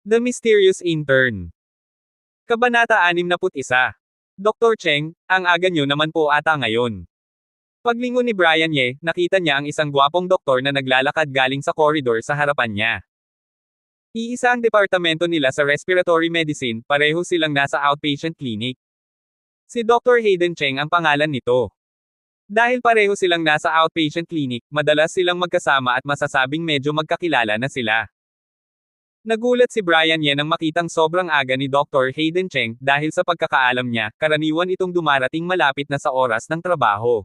The Mysterious Intern. Kabanata 61. Dr. Cheng, ang aga nyo naman po ata ngayon. Paglingon ni Brian Ye, nakita niya ang isang gwapong doktor na naglalakad galing sa koridor sa harapan niya. Iisa ang departamento nila sa respiratory medicine, pareho silang nasa outpatient clinic. Si Dr. Hayden Cheng ang pangalan nito. Dahil pareho silang nasa outpatient clinic, madalas silang magkasama at masasabing medyo magkakilala na sila. Nagulat si Brian Ye nang makitang sobrang aga ni Dr. Hayden Cheng dahil sa pagkakaalam niya, karaniwan itong dumarating malapit na sa oras ng trabaho.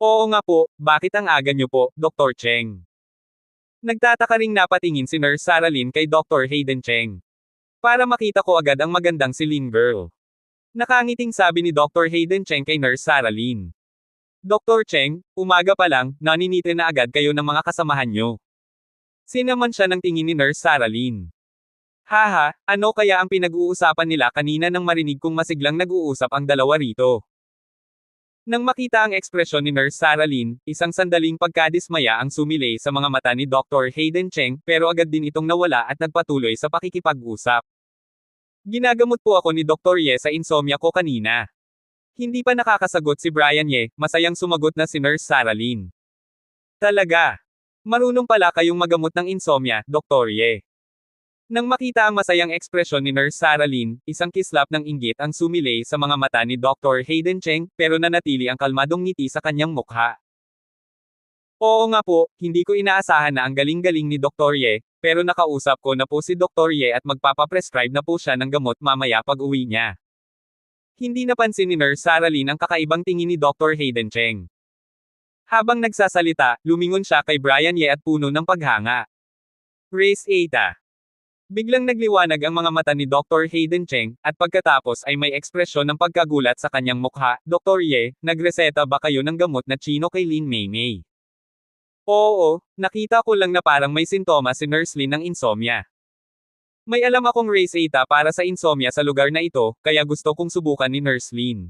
Oo nga po, bakit ang aga niyo po, Dr. Cheng? Nagtataka ring napatingin si Nurse Sarah Lynn kay Dr. Hayden Cheng. Para makita ko agad ang magandang si Lynn girl. Nakangiting sabi ni Dr. Hayden Cheng kay Nurse Sarah Lynn. Dr. Cheng, umaga pa lang, naninite na agad kayo ng mga kasamahan nyo. Sinaman siya ng tingin ni Nurse Sarah Lynn. Haha, ano kaya ang pinag-uusapan nila kanina nang marinig kong masiglang nag-uusap ang dalawa rito? Nang makita ang ekspresyon ni Nurse Sarah Lynn, isang sandaling pagkadismaya ang sumilay sa mga mata ni Dr. Hayden Cheng pero agad din itong nawala at nagpatuloy sa pakikipag-usap. Ginagamot po ako ni Dr. Ye sa insomnia ko kanina. Hindi pa nakakasagot si Brian Ye, masayang sumagot na si Nurse Sarah Lynn. Talaga? Marunong pala kayong magamot ng insomnia, Dr. Ye. Nang makita ang masayang ekspresyon ni Nurse Sarah Lynn, isang kislap ng inggit ang sumilay sa mga mata ni Dr. Hayden Cheng, pero nanatili ang kalmadong ngiti sa kanyang mukha. Oo nga po, hindi ko inaasahan na ang galing-galing ni Dr. Ye, pero nakausap ko na po si Dr. Ye at magpapaprescribe na po siya ng gamot mamaya pag-uwi niya. Hindi napansin ni Nurse Sarah Lynn ang kakaibang tingin ni Dr. Hayden Cheng. Habang nagsasalita, lumingon siya kay Brian Ye at puno ng paghanga. Race Eta. Biglang nagliwanag ang mga mata ni Dr. Hayden Cheng, at pagkatapos ay may ekspresyon ng pagkagulat sa kanyang mukha. Dr. Ye, nagreseta ba kayo ng gamot na Chino kay Lin Maymay? Oo, nakita ko lang na parang may sintomas si Nurse Lin ng insomnia. May alam akong Race Eta para sa insomnia sa lugar na ito, kaya gusto kong subukan ni Nurse Lin.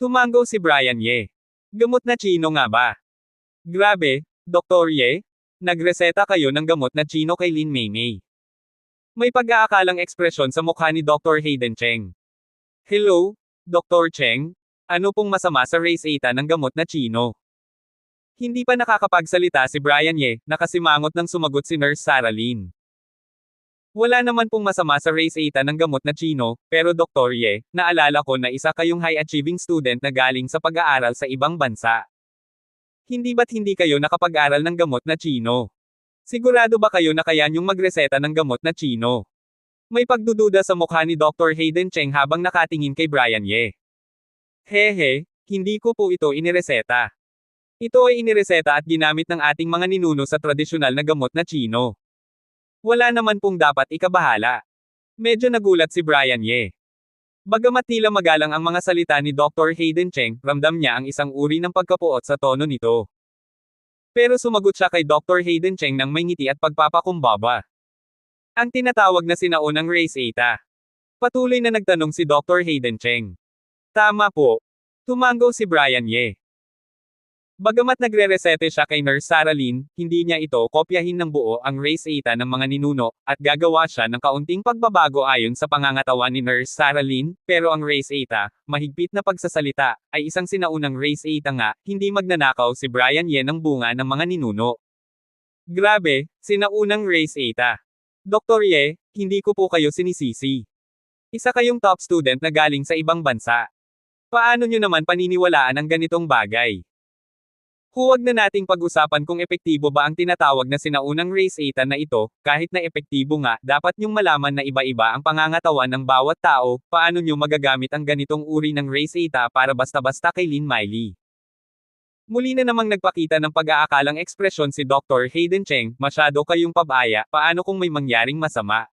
Tumango si Brian Ye. Gamot na Chino nga ba? Grabe, Dr. Ye? Nagreseta kayo ng gamot na Chino kay Lin Maymay. May pag-aakalang ekspresyon sa mukha ni Dr. Hayden Cheng. Hello, Dr. Cheng? Ano pong masama sa Race Eta ng gamot na Chino? Hindi pa nakakapagsalita si Brian Ye, nakasimangot nang sumagot si Nurse Sarah Lynn. Wala naman pong masama sa Race Eta ng gamot na Chino, pero Dr. Ye, naalala ko na isa kayong high-achieving student na galing sa pag-aaral sa ibang bansa. Hindi ba't hindi kayo nakapag-aral ng gamot na Chino? Sigurado ba kayo na kaya niyong magreseta ng gamot na Chino? May pagdududa sa mukha ni Dr. Hayden Cheng habang nakatingin kay Brian Ye. Hehe, hindi ko po ito inireseta. Ito ay inireseta at ginamit ng ating mga ninuno sa tradisyonal na gamot na Chino. Wala naman pong dapat ikabahala. Medyo nagulat si Brian Ye. Bagamat tila magalang ang mga salita ni Dr. Hayden Cheng, ramdam niya ang isang uri ng pagkapuot sa tono nito. Pero sumagot siya kay Dr. Hayden Cheng ng may ngiti at pagpapakumbaba. Ang tinatawag na sinaunang Race Eta. Patuloy na nagtanong si Dr. Hayden Cheng. Tama po. Tumango si Brian Ye. Bagamat nagre-resete siya kay Nurse Sarah Lynn, hindi niya ito kopyahin ng buo ang Race Eta ng mga ninuno, at gagawa siya ng kaunting pagbabago ayon sa pangangatawan ni Nurse Sarah Lynn, pero ang Race Eta, mahigpit na pagsasalita, ay isang sinaunang Race Eta nga, hindi magnanakaw si Brian Ye ng bunga ng mga ninuno. Grabe, sinaunang Race Eta. Dr. Ye, hindi ko po kayo sinisisi. Isa kayong top student na galing sa ibang bansa. Paano nyo naman paniniwalaan ang ganitong bagay? Huwag na nating pag-usapan kung epektibo ba ang tinatawag na sinaunang Race Eta na ito, kahit na epektibo nga, dapat nyong malaman na iba-iba ang pangangatawan ng bawat tao, paano nyo magagamit ang ganitong uri ng Race Eta para basta-basta kay Lin Maylay. Muli na namang nagpakita ng pag-aakalang ekspresyon si Dr. Hayden Cheng, masyado kayong pabaya, paano kung may mangyaring masama?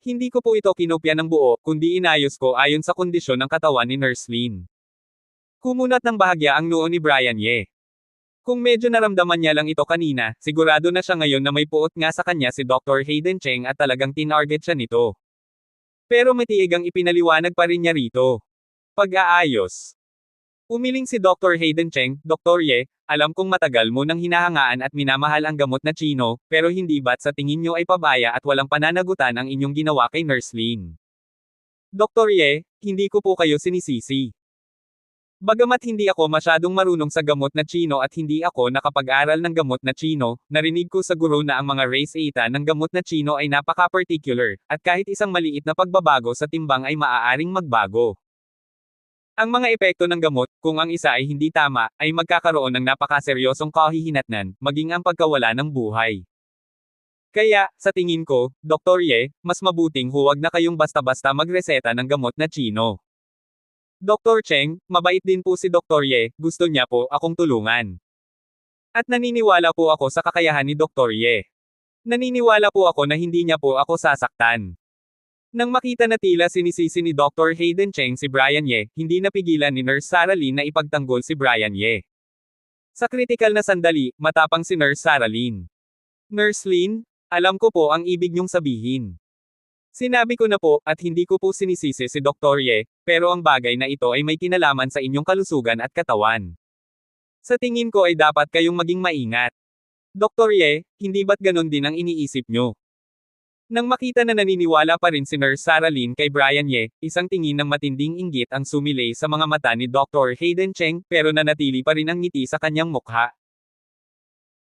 Hindi ko po ito kinopya ng buo, kundi inayos ko ayon sa kondisyon ng katawan ni Nurse Lin. Kumunat ng bahagya ang noo ni Brian Ye. Kung medyo naramdaman niya lang ito kanina, sigurado na siya ngayon na may puot nga sa kanya si Dr. Hayden Cheng at talagang tinarget siya nito. Pero matiigang ipinaliwanag pa rin niya rito. Pag-aayos. Umiling si Dr. Hayden Cheng, Dr. Ye, alam kong matagal mo nang hinahangaan at minamahal ang gamot na Chino, pero hindi ba't sa tingin nyo ay pabaya at walang pananagutan ang inyong ginawa kay Nurse Lin? Dr. Ye, hindi ko po kayo sinisisi. Bagamat hindi ako masyadong marunong sa gamot na Chino at hindi ako nakapag-aral ng gamot na Chino, narinig ko sa guro na ang mga race eta ng gamot na Chino ay napaka-particular, at kahit isang maliit na pagbabago sa timbang ay maaaring magbago. Ang mga epekto ng gamot, kung ang isa ay hindi tama, ay magkakaroon ng napakaseryosong kahihinatnan, maging ang pagkawala ng buhay. Kaya, sa tingin ko, Dr. Ye, mas mabuting huwag na kayong basta-basta magreseta ng gamot na Chino. Dr. Cheng, mabait din po si Dr. Ye, gusto niya po akong tulungan. At naniniwala po ako sa kakayahan ni Dr. Ye. Naniniwala po ako na hindi niya po ako sasaktan. Nang makita na tila sinisisi ni Dr. Hayden Cheng si Brian Ye, hindi napigilan ni Nurse Sarah Lin na ipagtanggol si Brian Ye. Sa kritikal na sandali, matapang si Nurse Sarah Lin. Nurse Lin, alam ko po ang ibig niyong sabihin. Sinabi ko na po, at hindi ko po sinisisi si Dr. Ye, pero ang bagay na ito ay may kinalaman sa inyong kalusugan at katawan. Sa tingin ko ay dapat kayong maging maingat. Dr. Ye, hindi ba't ganon din ang iniisip niyo? Nang makita na naniniwala pa rin si Nurse Sarah Lin kay Brian Ye, isang tingin ng matinding inggit ang sumilay sa mga mata ni Dr. Hayden Cheng, pero nanatili pa rin ang ngiti sa kanyang mukha.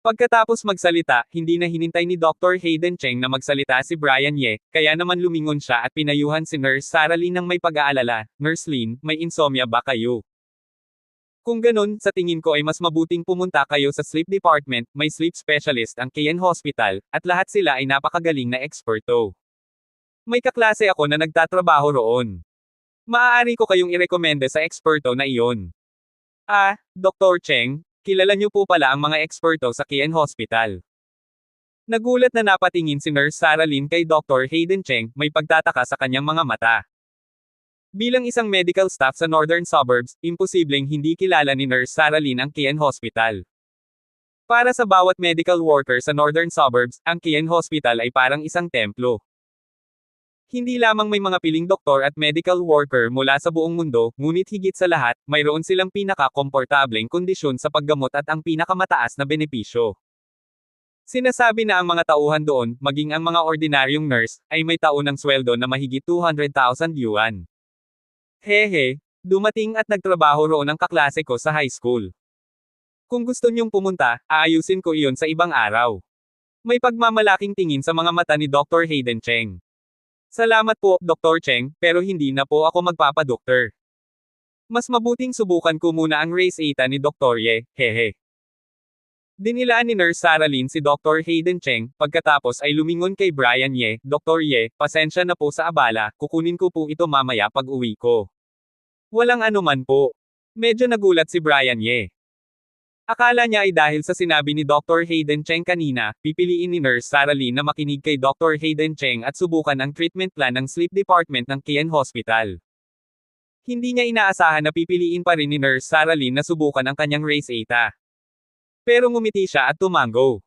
Pagkatapos magsalita, hindi na hinintay ni Dr. Hayden Cheng na magsalita si Brian Ye, kaya naman lumingon siya at pinayuhan si Nurse Sarah Lin ng may pag-aalala. Nurse Lin, may insomnia ba kayo? Kung ganun, sa tingin ko ay mas mabuting pumunta kayo sa sleep department, may sleep specialist ang KN Hospital, at lahat sila ay napakagaling na eksperto. May kaklase ako na nagtatrabaho roon. Maaari ko kayong irekomenda sa eksperto na iyon. Ah, Dr. Cheng, kilala niyo po pala ang mga eksperto sa KN Hospital. Nagulat na napatingin si Nurse Sarah Lin kay Dr. Hayden Cheng, may pagtataka sa kanyang mga mata. Bilang isang medical staff sa Northern Suburbs, imposibleng hindi kilala ni Nurse Sarah Lin ang KN Hospital. Para sa bawat medical worker sa Northern Suburbs, ang KN Hospital ay parang isang templo. Hindi lamang may mga piling doktor at medical worker mula sa buong mundo, ngunit higit sa lahat, mayroon silang pinaka-komportableng kondisyon sa paggamot at ang pinakamataas na benepisyo. Sinasabi na ang mga tauhan doon, maging ang mga ordinaryong nurse, ay may taunang sweldo na mahigit 200,000 yuan. Hehe, dumating at nagtrabaho roon ang kaklase ko sa high school. Kung gusto niyong pumunta, aayusin ko iyon sa ibang araw. May pagmamalaking tingin sa mga mata ni Dr. Hayden Cheng. Salamat po, Dr. Cheng, pero hindi na po ako magpapadoktor. Mas mabuting subukan ko muna ang race eta ni Dr. Ye, hehe. Dinilaan ni Nurse Sarah Lin si Dr. Hayden Cheng, pagkatapos ay lumingon kay Brian Ye, Dr. Ye, pasensya na po sa abala, kukunin ko po ito mamaya pag uwi ko. Walang anuman po. Medyo nagulat si Brian Ye. Akala niya ay dahil sa sinabi ni Dr. Hayden Cheng kanina, pipiliin ni Nurse Sarah Lin na makinig kay Dr. Hayden Cheng at subukan ang treatment plan ng sleep department ng KN Hospital. Hindi niya inaasahan na pipiliin pa rin ni Nurse Sarah Lin na subukan ang kanyang race eta. Pero ngumiti siya at tumango.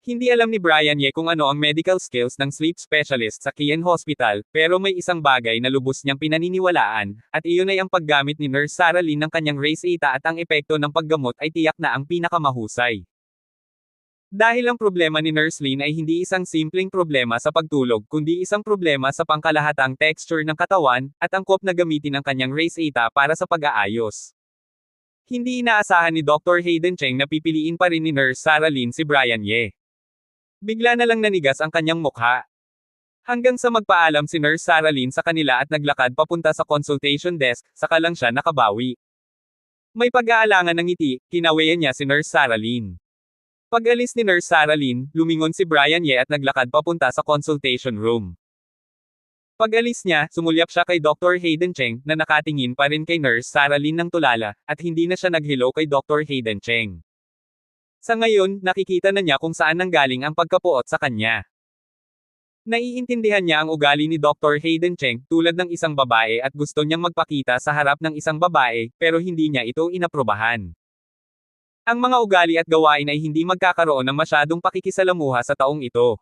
Hindi alam ni Brian Ye kung ano ang medical skills ng sleep specialist sa KN Hospital, pero may isang bagay na lubos niyang pinaniniwalaan, at iyon ay ang paggamit ni Nurse Sarah Lin ng kanyang race eta at ang epekto ng paggamot ay tiyak na ang pinakamahusay. Dahil ang problema ni Nurse Lin ay hindi isang simpleng problema sa pagtulog kundi isang problema sa pangkalahatang texture ng katawan, at angkop na gamitin ang kanyang race eta para sa pag-aayos. Hindi inaasahan ni Dr. Hayden Cheng na pipiliin pa rin ni Nurse Sarah Lin si Brian Ye. Bigla na lang nanigas ang kanyang mukha. Hanggang sa magpaalam si Nurse Sarah Lin sa kanila at naglakad papunta sa consultation desk, saka lang siya nakabawi. May pag-aalangan ng ngiti, kinawayan niya si Nurse Sarah Lin. Pag-alis ni Nurse Sarah Lin, lumingon si Brian Ye at naglakad papunta sa consultation room. Pag-alis niya, sumulyap siya kay Dr. Hayden Cheng, na nakatingin pa rin kay Nurse Sarah Lin ng tulala, at hindi na siya nag-hello kay Dr. Hayden Cheng. Sa ngayon, nakikita na niya kung saan nanggaling ang pagkapuot sa kanya. Naiintindihan niya ang ugali ni Dr. Hayden Cheng, tulad ng isang babae at gusto niyang magpakita sa harap ng isang babae, pero hindi niya ito inaprobahan. Ang mga ugali at gawain ay hindi magkakaroon ng masyadong pakikisalamuha sa taong ito.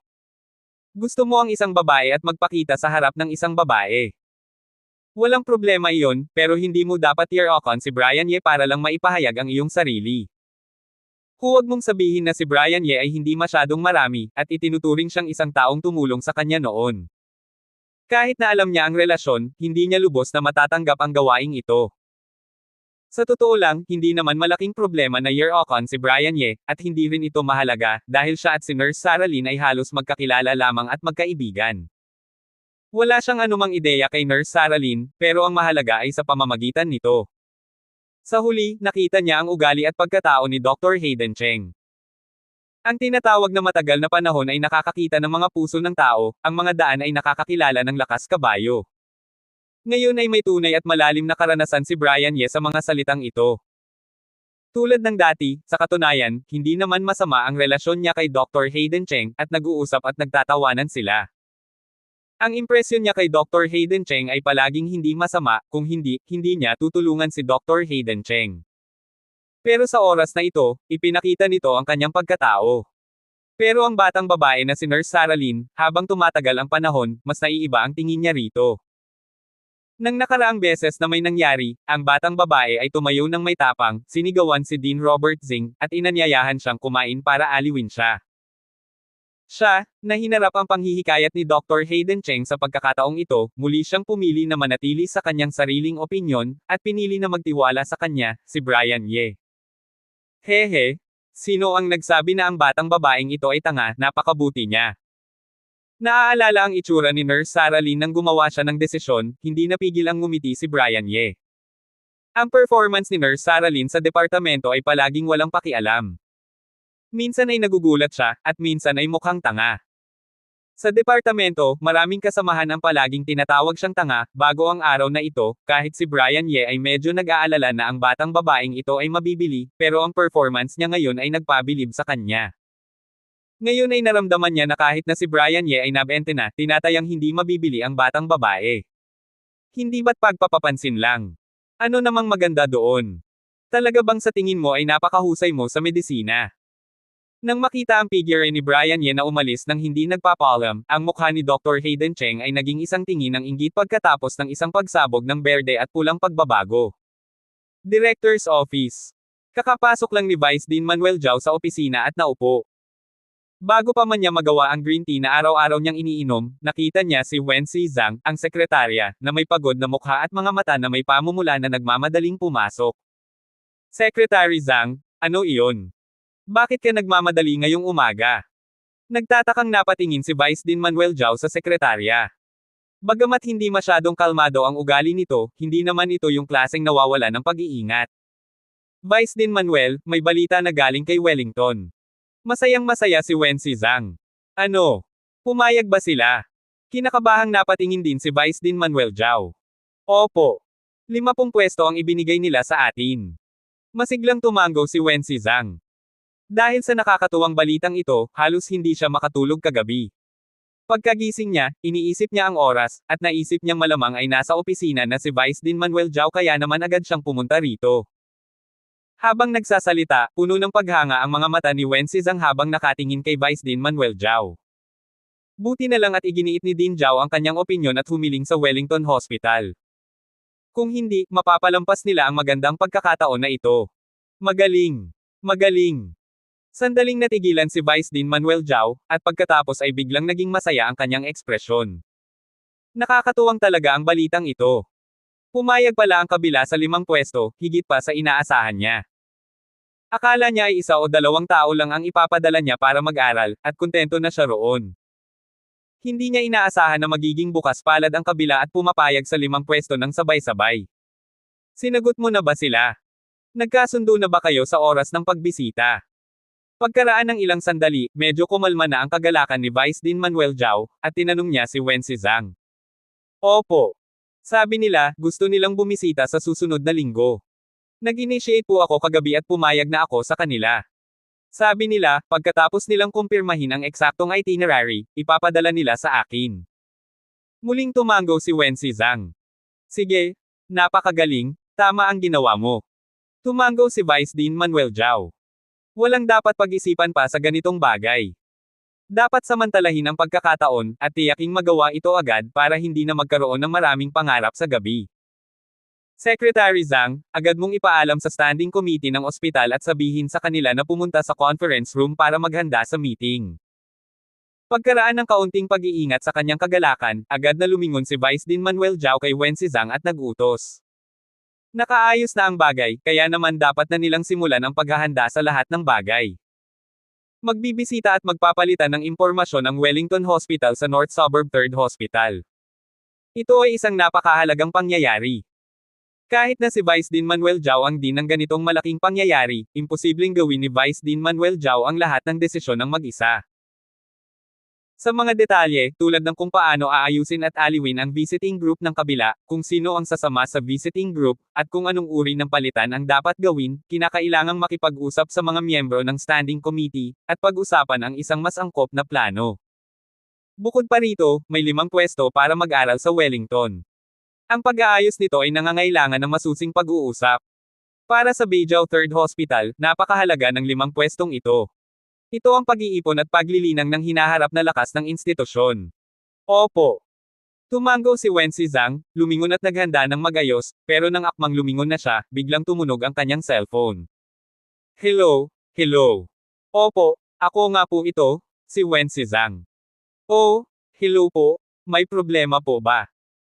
Gusto mo ang isang babae at magpakita sa harap ng isang babae. Walang problema iyon, pero hindi mo dapat i-recon si Brian Ye para lang maipahayag ang iyong sarili. Huwag mong sabihin na si Brian Ye ay hindi masyadong marami, at itinuturing siyang isang taong tumulong sa kanya noon. Kahit na alam niya ang relasyon, hindi niya lubos na matatanggap ang gawaing ito. Sa totoo lang, hindi naman malaking problema na year-ocon si Brian Ye, at hindi rin ito mahalaga, dahil siya at si Nurse Sarah Lynn ay halos magkakilala lamang at magkaibigan. Wala siyang anumang ideya kay Nurse Sarah Lynn, pero ang mahalaga ay sa pamamagitan nito. Sa huli, nakita niya ang ugali at pagkatao ni Dr. Hayden Cheng. Ang tinatawag na matagal na panahon ay nakakakita ng mga puso ng tao, ang mga daan ay nakakakilala ng lakas kabayo. Ngayon ay may tunay at malalim na karanasan si Brian Ye sa mga salitang ito. Tulad ng dati, sa katunayan, hindi naman masama ang relasyon niya kay Dr. Hayden Cheng, at nag-uusap at nagtatawanan sila. Ang impresyon niya kay Dr. Hayden Cheng ay palaging hindi masama, kung hindi niya tutulungan si Dr. Hayden Cheng. Pero sa oras na ito, ipinakita nito ang kanyang pagkatao. Pero ang batang babae na si Nurse Sarah Lynn, habang tumatagal ang panahon, mas naiiba ang tingin niya rito. Nang nakaraang beses na may nangyari, ang batang babae ay tumayo ng may tapang, sinigawan si Dean Robert Zing, at inanyayahan siyang kumain para aliwin siya. Siya, na hinarap ang panghihikayat ni Dr. Hayden Cheng sa pagkakataong ito, muli siyang pumili na manatili sa kanyang sariling opinyon, at pinili na magtiwala sa kanya, si Brian Ye. Hehe, sino ang nagsabi na ang batang babaeng ito ay tanga, napakabuti niya. Naaalala ang itsura ni Nurse Sarah Lynn nang gumawa siya ng desisyon, hindi napigil ang ngumiti si Brian Ye. Ang performance ni Nurse Sarah Lynn sa departamento ay palaging walang pakialam. Minsan ay nagugulat siya, at minsan ay mukhang tanga. Sa departamento, maraming kasamahan ang palaging tinatawag siyang tanga, bago ang araw na ito, kahit si Brian Ye ay medyo nag-aalala na ang batang babaeng ito ay mabibili, pero ang performance niya ngayon ay nagpabilib sa kanya. Ngayon ay naramdaman niya na kahit na si Brian Ye ay nabente na, tinatayang hindi mabibili ang batang babae. Hindi ba't pagpapapansin lang? Ano namang maganda doon? Talaga bang sa tingin mo ay napakahusay mo sa medisina? Nang makita ang figure ni Brian Ye na umalis nang hindi nagpapaalam, ang mukha ni Dr. Hayden Cheng ay naging isang tingin ng inggit pagkatapos ng isang pagsabog ng berde at pulang pagbabago. Director's Office. Kakapasok lang ni Vice Dean Manuel Zhao sa opisina at naupo. Bago pa man niya magawa ang green tea na araw-araw niyang iniinom, nakita niya si Wensi Zhang, ang sekretarya, na may pagod na mukha at mga mata na may pamumula na nagmamadaling pumasok. Secretary Zhang, ano iyon? Bakit ka nagmamadali ngayong umaga? Nagtatakang napatingin si Vice Dean Manuel Zhao sa sekretarya. Bagamat hindi masyadong kalmado ang ugali nito, hindi naman ito yung klaseng nawawala ng pag-iingat. Vice Dean Manuel, may balita na galing kay Wellington. Masayang masaya si Wensi Zhang. Ano? Pumayag ba sila? Kinakabahang napatingin din si Vice Dean Manuel Zhao. Opo. 50 pwesto ang ibinigay nila sa atin. Masiglang tumango si Wensi Zhang. Dahil sa nakakatuwang balitang ito, halos hindi siya makatulog kagabi. Pagkagising niya, iniisip niya ang oras, at naisip niyang malamang ay nasa opisina na si Vice Dean Manuel Zhao kaya naman agad siyang pumunta rito. Habang nagsasalita, puno ng paghanga ang mga mata ni Wensi Zhang habang nakatingin kay Vice Dean Manuel Zhao. Buti na lang at iginiit ni Dean Zhao ang kanyang opinyon at humiling sa Wellington Hospital. Kung hindi, mapapalampas nila ang magandang pagkakataon na ito. Magaling! Magaling! Sandaling natigilan si Vice Dean Manuel Zhao, at pagkatapos ay biglang naging masaya ang kanyang ekspresyon. Nakakatuwang talaga ang balitang ito. Pumayag pala ang kabila sa 5 pwesto, higit pa sa inaasahan niya. Akala niya ay 1 o 2 tao lang ang ipapadala niya para mag-aral, at kontento na siya roon. Hindi niya inaasahan na magiging bukas palad ang kabila at pumapayag sa 5 pwesto ng sabay-sabay. Sinagot mo na ba sila? Nagkasundo na ba kayo sa oras ng pagbisita? Pagkaraan ng ilang sandali, medyo kumalma na ang kagalakan ni Vice Dean Manuel Zhao, at tinanong niya si Wensi Zhang. Opo. Sabi nila, gusto nilang bumisita sa susunod na linggo. Nag-initiate po ako kagabi at pumayag na ako sa kanila. Sabi nila, pagkatapos nilang kumpirmahin ang eksaktong itinerary, ipapadala nila sa akin. Muling tumango si Wensi Zhang. Sige, napakagaling, tama ang ginawa mo. Tumango si Vice Dean Manuel Zhao. Walang dapat pag-isipan pa sa ganitong bagay. Dapat samantalahin ang pagkakataon, at tiyaking magawa ito agad para hindi na magkaroon ng maraming pangarap sa gabi. Secretary Zhang, agad mong ipaalam sa standing committee ng ospital at sabihin sa kanila na pumunta sa conference room para maghanda sa meeting. Pagkaraan ng kaunting pag-iingat sa kanyang kagalakan, agad na lumingon si Vice Dean Manuel Zhao kay Wen Zhang at nag-utos. Nakaayos na ang bagay, kaya naman dapat na nilang simulan ang paghahanda sa lahat ng bagay. Magbibisita at magpapalitan ng impormasyon ang Wellington Hospital sa North Suburb 3rd Hospital. Ito ay isang napakahalagang pangyayari. Kahit na si Vice Dean Manuel Zhao ang dean ng ganitong malaking pangyayari, imposibleng gawin ni Vice Dean Manuel Zhao ang lahat ng desisyon ng mag-isa. Sa mga detalye, tulad ng kung paano aayusin at aliwin ang visiting group ng kabila, kung sino ang sasama sa visiting group, at kung anong uri ng palitan ang dapat gawin, kinakailangang makipag-usap sa mga miyembro ng standing committee, at pag-usapan ang isang mas angkop na plano. Bukod pa rito, may 5 pwesto para mag-aral sa Wellington. Ang pag-aayos nito ay nangangailangan ng masusing pag-uusap. Para sa Beijing 3rd Hospital, napakahalaga ng 5 pwestong ito. Ito ang pag-iipon at paglilinang ng hinaharap na lakas ng institusyon. Opo. Tumango si Wen Zhang, lumingon at naghanda ng magayos, pero nang akmang lumingon na siya, biglang tumunog ang kanyang cellphone. Hello, hello. Opo, ako nga po ito, si Wen Zhang. Oh, hello po, may problema po ba?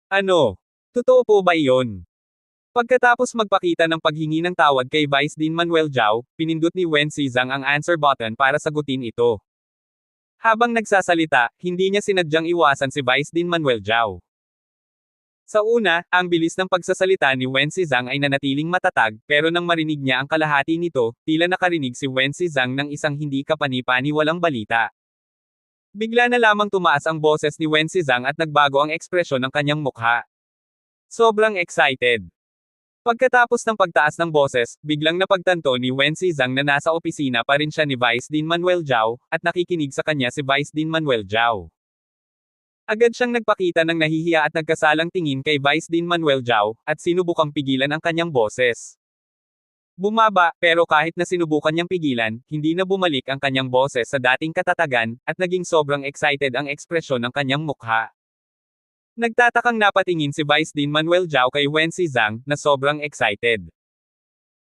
Ano? Totoo po ba iyon? Pagkatapos magpakita ng paghingi ng tawad kay Vice Dean Manuel Zhao, pinindot ni Wen Zhang ang answer button para sagutin ito. Habang nagsasalita, hindi niya sinadyang iwasan si Vice Dean Manuel Zhao. Sa una, ang bilis ng pagsasalita ni Wen Zhang ay nanatiling matatag, pero nang marinig niya ang kalahati nito, tila nakarinig si Wen Zhang ng isang hindi kapani-paniwalang balita. Bigla na lamang tumaas ang boses ni Wen Zhang at nagbago ang ekspresyon ng kanyang mukha. Sobrang excited. Pagkatapos ng pagtaas ng boses, biglang napagtanto ni Wen Zhang na nasa opisina pa rin siya ni Vice Dean Manuel Zhao, at nakikinig sa kanya si Vice Dean Manuel Zhao. Agad siyang nagpakita ng nahihiya at nagkasalang tingin kay Vice Dean Manuel Zhao, at sinubukang pigilan ang kanyang boses. Bumaba, pero kahit na sinubukan niyang pigilan, hindi na bumalik ang kanyang boses sa dating katatagan, at naging sobrang excited ang ekspresyon ng kanyang mukha. Nagtatakang napatingin si Vice Dean Manuel Zhao kay Wen Zhang, na sobrang excited.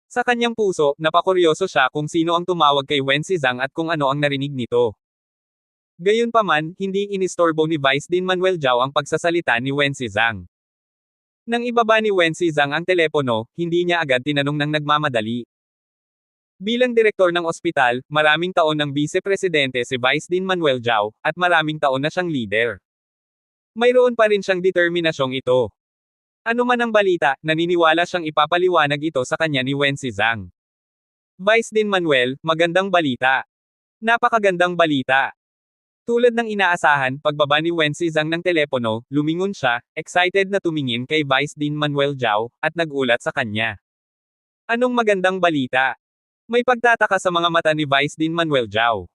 Sa kanyang puso, napakuryoso siya kung sino ang tumawag kay Wen Zhang at kung ano ang narinig nito. Gayunpaman, hindi inistorbo ni Vice Dean Manuel Zhao ang pagsasalita ni Wen Zhang. Nang ibaba ni Wen Zhang ang telepono, hindi niya agad tinanong ng nagmamadali. Bilang direktor ng ospital, maraming taon ng vice-presidente si Vice Dean Manuel Zhao, at maraming taon na siyang leader. Mayroon pa rin siyang determinasyong ito. Ano man ang balita, naniniwala siyang ipapaliwanag ito sa kanya ni Wen Zhang. Vice Dean Manuel, magandang balita. Napakagandang balita. Tulad ng inaasahan, pagbaba ni Wen Zhang ng telepono, lumingon siya, excited na tumingin kay Vice Dean Manuel Zhao, at nagulat sa kanya. Anong magandang balita? May pagtataka sa mga mata ni Vice Dean Manuel Zhao.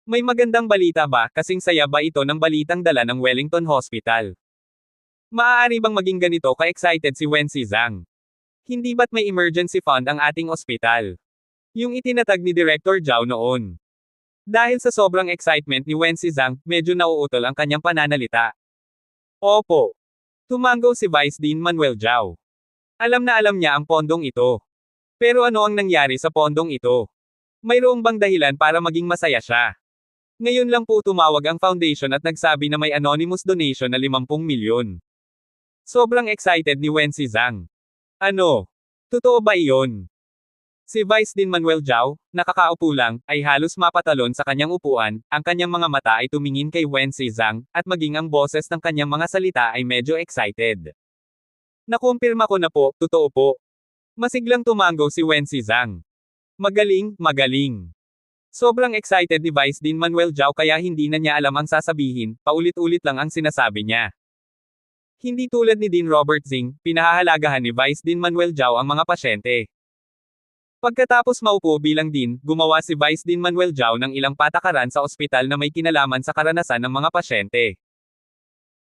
May magandang balita ba, kasing saya ba ito ng balitang dala ng Wellington Hospital? Maaari bang maging ganito ka-excited si Wen Zhang? Hindi ba't may emergency fund ang ating ospital? Yung itinatag ni Director Zhao noon. Dahil sa sobrang excitement ni Wen Zhang, medyo nauutol ang kanyang pananalita. Opo. Tumango si Vice Dean Manuel Zhao. Alam na alam niya ang pondong ito. Pero ano ang nangyari sa pondong ito? Mayroong bang dahilan para maging masaya siya? Ngayon lang po tumawag ang foundation at nagsabi na may anonymous donation na 50 milyon. Sobrang excited ni Wen Zhang. Ano? Totoo ba iyon? Si Vice Dean Manuel Zhao, nakakaupo lang, ay halos mapatalon sa kanyang upuan, ang kanyang mga mata ay tumingin kay Wen Zhang, at maging ang boses ng kanyang mga salita ay medyo excited. Nakumpirma ko na po, totoo po. Masiglang tumango si Wen Zhang. Magaling, magaling. Sobrang excited ni Vice Dean Manuel Zhao kaya hindi na niya alam ang sasabihin, paulit-ulit lang ang sinasabi niya. Hindi tulad ni Dean Robert Zing, pinahahalagahan ni Vice Dean Manuel Zhao ang mga pasyente. Pagkatapos maupo bilang Dean, gumawa si Vice Dean Manuel Zhao ng ilang patakaran sa ospital na may kinalaman sa karanasan ng mga pasyente.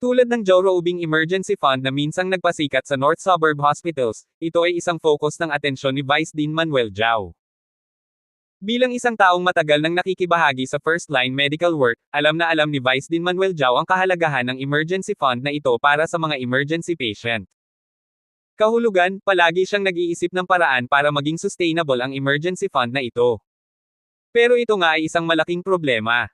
Tulad ng Joe Robing Emergency Fund na minsang nagpasikat sa North Suburb Hospitals, ito ay isang focus ng atensyon ni Vice Dean Manuel Zhao. Bilang isang taong matagal nang nakikibahagi sa first-line medical work, alam na alam ni Vice Dean Manuel Giao ang kahalagahan ng emergency fund na ito para sa mga emergency patient. Kahulugan, palagi siyang nag-iisip ng paraan para maging sustainable ang emergency fund na ito. Pero ito nga ay isang malaking problema.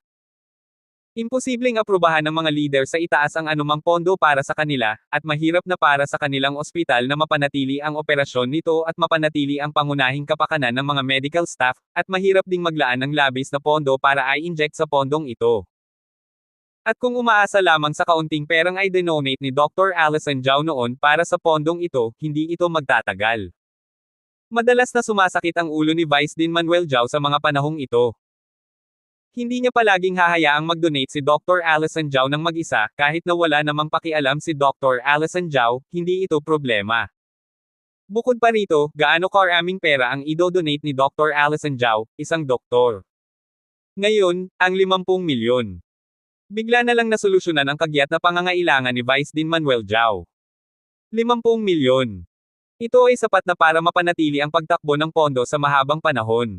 Imposibleng aprubahan ng mga leader sa itaas ang anumang pondo para sa kanila, at mahirap na para sa kanilang ospital na mapanatili ang operasyon nito at mapanatili ang pangunahing kapakanan ng mga medical staff, at mahirap ding maglaan ng labis na pondo para i-inject sa pondong ito. At kung umaasa lamang sa kaunting perang ay dinonate ni Dr. Allison Giao noon para sa pondong ito, hindi ito magtatagal. Madalas na sumasakit ang ulo ni Vice Dean Manuel Giao sa mga panahong ito. Hindi niya palaging hahayaang mag-donate si Dr. Allison Giao ng mag-isa, kahit na wala namang pakialam si Dr. Allison Giao, hindi ito problema. Bukod pa rito, gaano karaming pera ang idodonate ni Dr. Allison Giao, isang doktor. Ngayon, ang 50 milyon. Bigla na lang nasolusyonan ang kagyat na pangangailangan ni Vice Dean Manuel Giao. 50 milyon. Ito ay sapat na para mapanatili ang pagtakbo ng pondo sa mahabang panahon.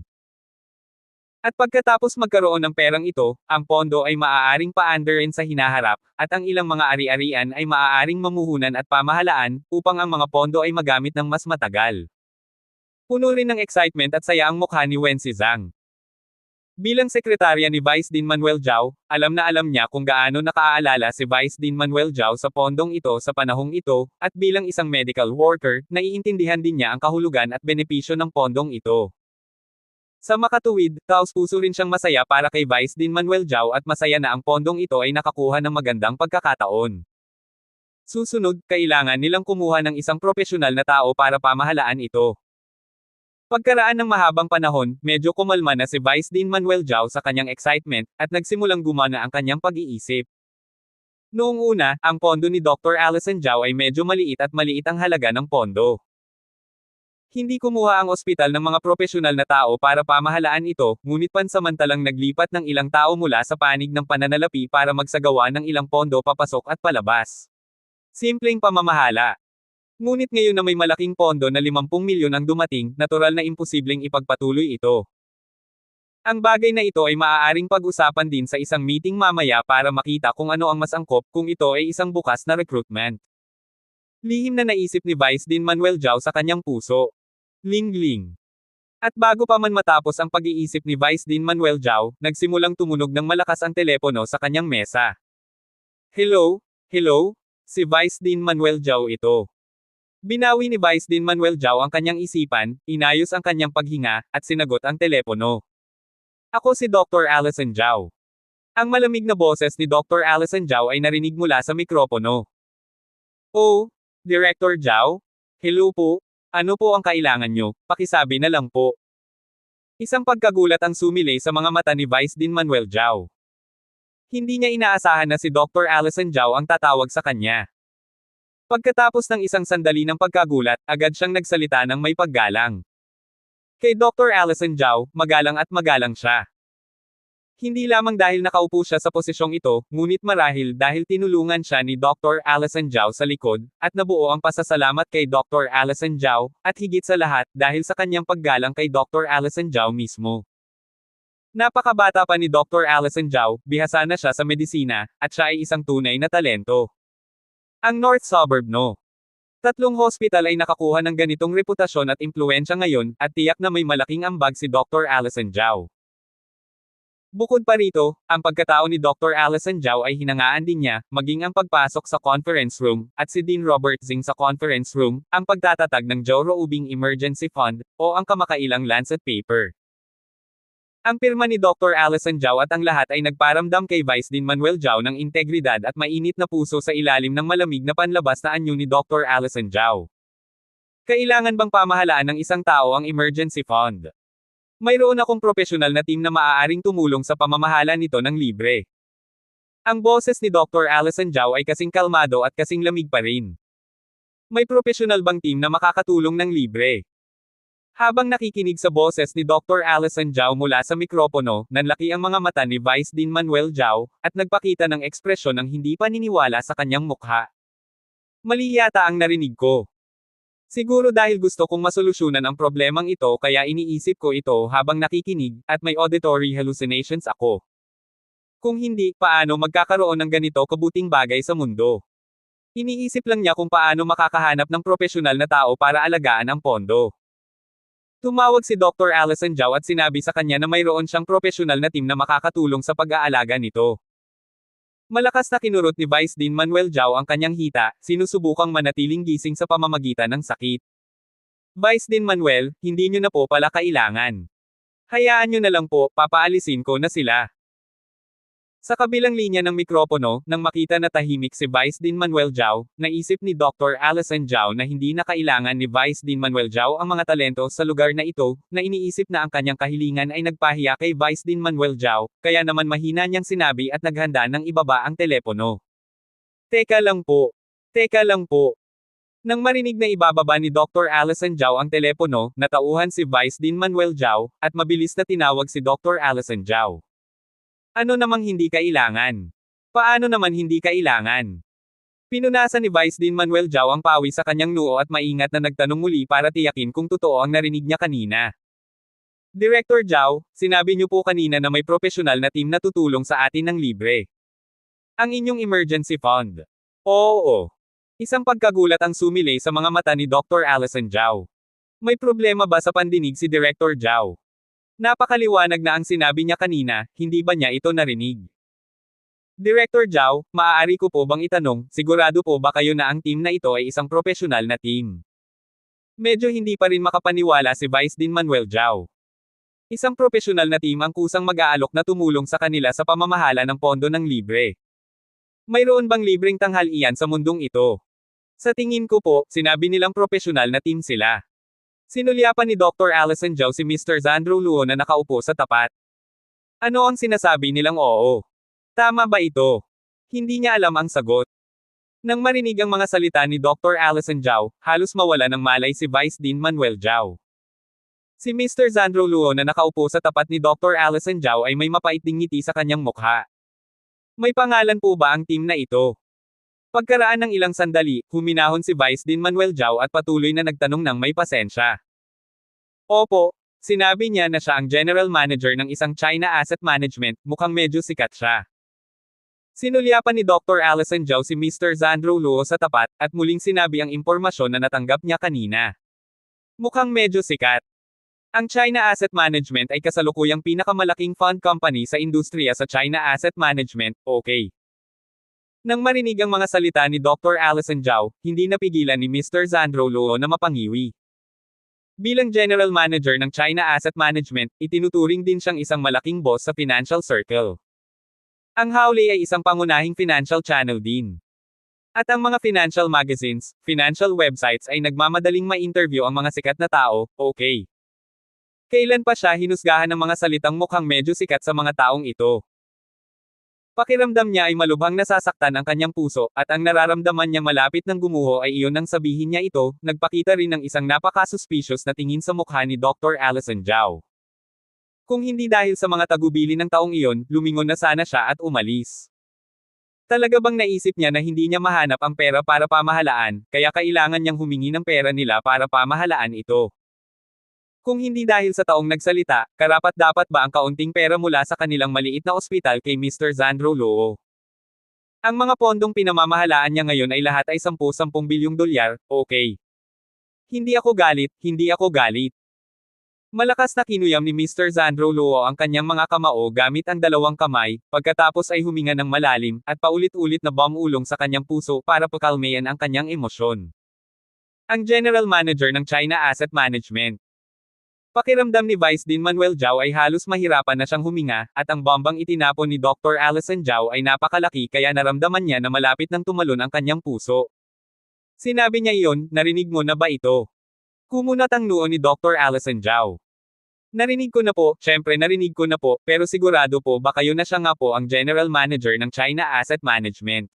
At pagkatapos magkaroon ng perang ito, ang pondo ay maaaring paandarin sa hinaharap, at ang ilang mga ari-arian ay maaaring mamuhunan at pamahalaan, upang ang mga pondo ay magamit ng mas matagal. Puno rin ng excitement at saya ang mukha ni Wen Zhang. Bilang sekretarya ni Vice Dean Manuel Giao, alam na alam niya kung gaano nakaalala si Vice Dean Manuel Giao sa pondong ito sa panahong ito, at bilang isang medical worker, naiintindihan din niya ang kahulugan at benepisyo ng pondong ito. Sa makatuwid, taos-puso rin siyang masaya para kay Vice Dean Manuel Giao at masaya na ang pondong ito ay nakakuha ng magandang pagkakataon. Susunod, kailangan nilang kumuha ng isang profesional na tao para pamahalaan ito. Pagkaraan ng mahabang panahon, medyo kumalma na si Vice Dean Manuel Giao sa kanyang excitement, at nagsimulang gumana ang kanyang pag-iisip. Noong una, ang pondo ni Dr. Allison Giao ay medyo maliit at maliit ang halaga ng pondo. Hindi kumuha ang ospital ng mga profesional na tao para pamahalaan ito, ngunit pansamantalang naglipat ng ilang tao mula sa panig ng pananalapi para magsagawa ng ilang pondo papasok at palabas. Simpleng pamamahala. Ngunit ngayon na may malaking pondo na 50 milyon ang dumating, natural na imposibleng ipagpatuloy ito. Ang bagay na ito ay maaaring pag-usapan din sa isang meeting mamaya para makita kung ano ang mas angkop kung ito ay isang bukas na recruitment. Lihim na naisip ni Vice Dean Manuel Giao sa kanyang puso. Ling-ling. At bago pa man matapos ang pag-iisip ni Vice Dean Manuel Giao, nagsimulang tumunog ng malakas ang telepono sa kanyang mesa. Hello? Hello? Si Vice Dean Manuel Giao ito. Binawi ni Vice Dean Manuel Giao ang kanyang isipan, inayos ang kanyang paghinga, at sinagot ang telepono. Ako si Dr. Allison Giao. Ang malamig na boses ni Dr. Allison Giao ay narinig mula sa mikropono. Oh, Director Giao? Hello po? Ano po ang kailangan nyo? Pakisabi na lang po. Isang pagkagulat ang sumilay sa mga mata ni Vice Dean Manuel Giao. Hindi niya inaasahan na si Dr. Allison Giao ang tatawag sa kanya. Pagkatapos ng isang sandali ng pagkagulat, agad siyang nagsalita ng may paggalang. Kay Dr. Allison Giao, magalang at magalang siya. Hindi lamang dahil nakaupo siya sa posisyong ito, ngunit marahil dahil tinulungan siya ni Dr. Allison Giao sa likod, at nabuo ang pasasalamat kay Dr. Allison Giao, at higit sa lahat, dahil sa kanyang paggalang kay Dr. Allison Giao mismo. Napakabata pa ni Dr. Allison Giao, bihasa na siya sa medisina, at siya ay isang tunay na talento. Ang North Suburb No. 3 hospital ay nakakuha ng ganitong reputasyon at impluwensya ngayon, at tiyak na may malaking ambag si Dr. Allison Giao. Bukod pa rito, ang pagkatao ni Dr. Allison Giao ay hinangaan din niya, maging ang pagpasok sa conference room, at si Dean Robert Zing sa conference room, ang pagtatatag ng Joe Roubing Emergency Fund, o ang kamakailang Lancet paper. Ang pirma ni Dr. Allison Giao at ang lahat ay nagparamdam kay Vice Dean Manuel Giao ng integridad at mainit na puso sa ilalim ng malamig na panlabas na anyo ni Dr. Allison Giao. Kailangan bang pamahalaan ng isang tao ang emergency fund? Mayroon akong profesional na team na maaaring tumulong sa pamamahala nito ng libre. Ang boses ni Dr. Allison Giao ay kasing kalmado at kasing lamig pa rin. May profesional bang team na makakatulong ng libre? Habang nakikinig sa boses ni Dr. Allison Giao mula sa mikropono, nanlaki ang mga mata ni Vice Dean Manuel Giao, at nagpakita ng ekspresyon ng hindi paniniwala sa kanyang mukha. Mali yata ang narinig ko. Siguro dahil gusto kong masolusyonan ang problemang ito kaya iniisip ko ito habang nakikinig, at may auditory hallucinations ako. Kung hindi, paano magkakaroon ng ganito kabuting bagay sa mundo? Iniisip lang niya kung paano makakahanap ng propesyonal na tao para alagaan ang pondo. Tumawag si Dr. Allison Zhao at sinabi sa kanya na mayroon siyang propesyonal na team na makakatulong sa pag-aalaga nito. Malakas na kinurot ni Vice Dean Manuel Zhao ang kanyang hita, sinusubukang manatiling gising sa pamamagitan ng sakit. Vice Dean Manuel, hindi nyo na po pala kailangan. Hayaan nyo na lang po, papaalisin ko na sila. Sa kabilang linya ng mikropono, nang makita na tahimik si Vice Dean Manuel Zhao, naisip ni Dr. Allison Zhao na hindi na kailangan ni Vice Dean Manuel Zhao ang mga talento sa lugar na ito, na iniisip na ang kanyang kahilingan ay nagpahiya kay Vice Dean Manuel Zhao, kaya naman mahina niyang sinabi at naghanda ng ibaba ang telepono. Teka lang po. Teka lang po. Nang marinig na ibababa ni Dr. Allison Zhao ang telepono, natauhan si Vice Dean Manuel Zhao, at mabilis na tinawag si Dr. Allison Zhao. Ano namang hindi kailangan? Paano naman hindi kailangan? Pinunasan ni Vice Dean Manuel Zhao ang pawi sa kanyang noo at maingat na nagtanong muli para tiyakin kung totoo ang narinig niya kanina. Director Zhao, sinabi niyo po kanina na may propesyonal na team na tutulong sa atin ng libre. Ang inyong emergency fund. Oo. Isang pagkagulat ang sumilay sa mga mata ni Dr. Allison Zhao. May problema ba sa pandinig si Director Zhao? Napakaliwanag na ang sinabi niya kanina, hindi ba niya ito narinig? Director Zhao, maaari ko po bang itanong, sigurado po ba kayo na ang team na ito ay isang propesyonal na team? Medyo hindi pa rin makapaniwala si Vice Dean Manuel Zhao. Isang propesyonal na team ang kusang mag-aalok na tumulong sa kanila sa pamamahala ng pondo ng libre. Mayroon bang libreng tanghalian sa mundong ito? Sa tingin ko po, sinabi nilang propesyonal na team sila. Sinulyapan ni Dr. Allison Zhao si Mr. Zandro Luo na nakaupo sa tapat. Ano ang sinasabi nilang oo? Tama ba ito? Hindi niya alam ang sagot. Nang marinig ang mga salita ni Dr. Allison Zhao, halos mawala ng malay si Vice Dean Manuel Zhao. Si Mr. Zandro Luo na nakaupo sa tapat ni Dr. Allison Zhao ay may mapait ding ngiti sa kanyang mukha. May pangalan po ba ang team na ito? Pagkaraan ng ilang sandali, huminahon si Vice Dean Manuel Zhao at patuloy na nagtanong ng may pasensya. Opo, sinabi niya na siya ang general manager ng isang China Asset Management, mukhang medyo sikat siya. Sinulyapan ni Dr. Allison Zhao si Mr. Zandro Luo sa tapat, at muling sinabi ang impormasyon na natanggap niya kanina. Mukhang medyo sikat. Ang China Asset Management ay kasalukuyang pinakamalaking fund company sa industriya sa China Asset Management, okay. Nang marinig ang mga salita ni Dr. Allison Zhao, hindi napigilan ni Mr. Zandro Luo na mapangiwi. Bilang general manager ng China Asset Management, itinuturing din siyang isang malaking boss sa financial circle. Ang Howley ay isang pangunahing financial channel din. At ang mga financial magazines, financial websites ay nagmamadaling ma-interview ang mga sikat na tao, okay. Kailan pa siya hinusgahan ng mga salitang mukhang medyo sikat sa mga taong ito? Pakiramdam niya ay malubhang nasasaktan ang kanyang puso, at ang nararamdaman niyang malapit ng gumuho ay iyon nang sabihin niya ito, nagpakita rin ng isang napaka-suspicious na tingin sa mukha ni Dr. Allison Zhao. Kung hindi dahil sa mga tagubili ng taong iyon, lumingon na sana siya at umalis. Talaga bang naisip niya na hindi niya mahanap ang pera para pamahalaan, kaya kailangan niyang humingi ng pera nila para pamahalaan ito? Kung hindi dahil sa taong nagsalita, karapat-dapat ba ang kaunting pera mula sa kanilang maliit na ospital kay Mr. Zandro Luo? Ang mga pondong pinamamahalaan niya ngayon ay lahat ay 10-10 bilyong dolyar, okay. Hindi ako galit, hindi ako galit. Malakas na kinuyam ni Mr. Zandro Luo ang kanyang mga kamao gamit ang dalawang kamay, pagkatapos ay huminga ng malalim, at paulit-ulit na bumulong sa kanyang puso para pakalmayan ang kanyang emosyon. Ang General Manager ng China Asset Management. Pakiramdam ni Vice Dean Manuel Zhao ay halos mahirapan na siyang huminga, at ang bombang itinapon ni Dr. Allison Zhao ay napakalaki kaya naramdaman niya na malapit nang tumalon ang kanyang puso. Sinabi niya iyon, narinig mo na ba ito? Kumunat ang noo ni Dr. Allison Zhao. Narinig ko na po, syempre narinig ko na po, pero sigurado po ba kayo na siya nga po ang General Manager ng China Asset Management?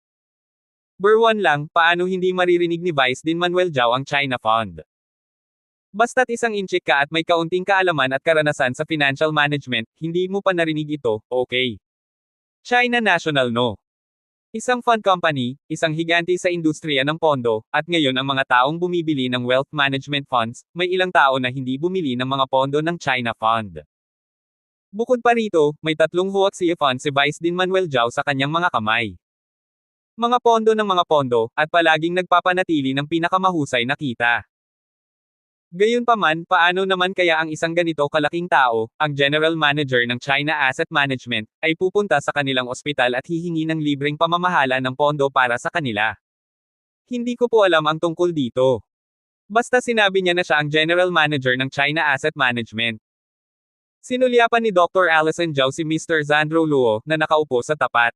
Burwan lang, paano hindi maririnig ni Vice Dean Manuel Zhao ang China Fund? Basta't isang inchik ka at may kaunting kaalaman at karanasan sa financial management, hindi mo pa narinig ito, okay. China National no. Isang fund company, isang higante sa industriya ng pondo, at ngayon ang mga taong bumibili ng wealth management funds, may ilang tao na hindi bumili ng mga pondo ng China Fund. Bukod pa rito, may tatlong huaxia fund si Vice Dean Manuel Zhao sa kanyang mga kamay. Mga pondo ng mga pondo, at palaging nagpapanatili ng pinakamahusay na kita. Gayunpaman, paano naman kaya ang isang ganito kalaking tao, ang general manager ng China Asset Management, ay pupunta sa kanilang ospital at hihingi ng libreng pamamahala ng pondo para sa kanila? Hindi ko po alam ang tungkol dito. Basta sinabi niya na siya ang general manager ng China Asset Management. Sinulyapan ni Dr. Allison Zhao si Mr. Zandro Luo, na nakaupo sa tapat.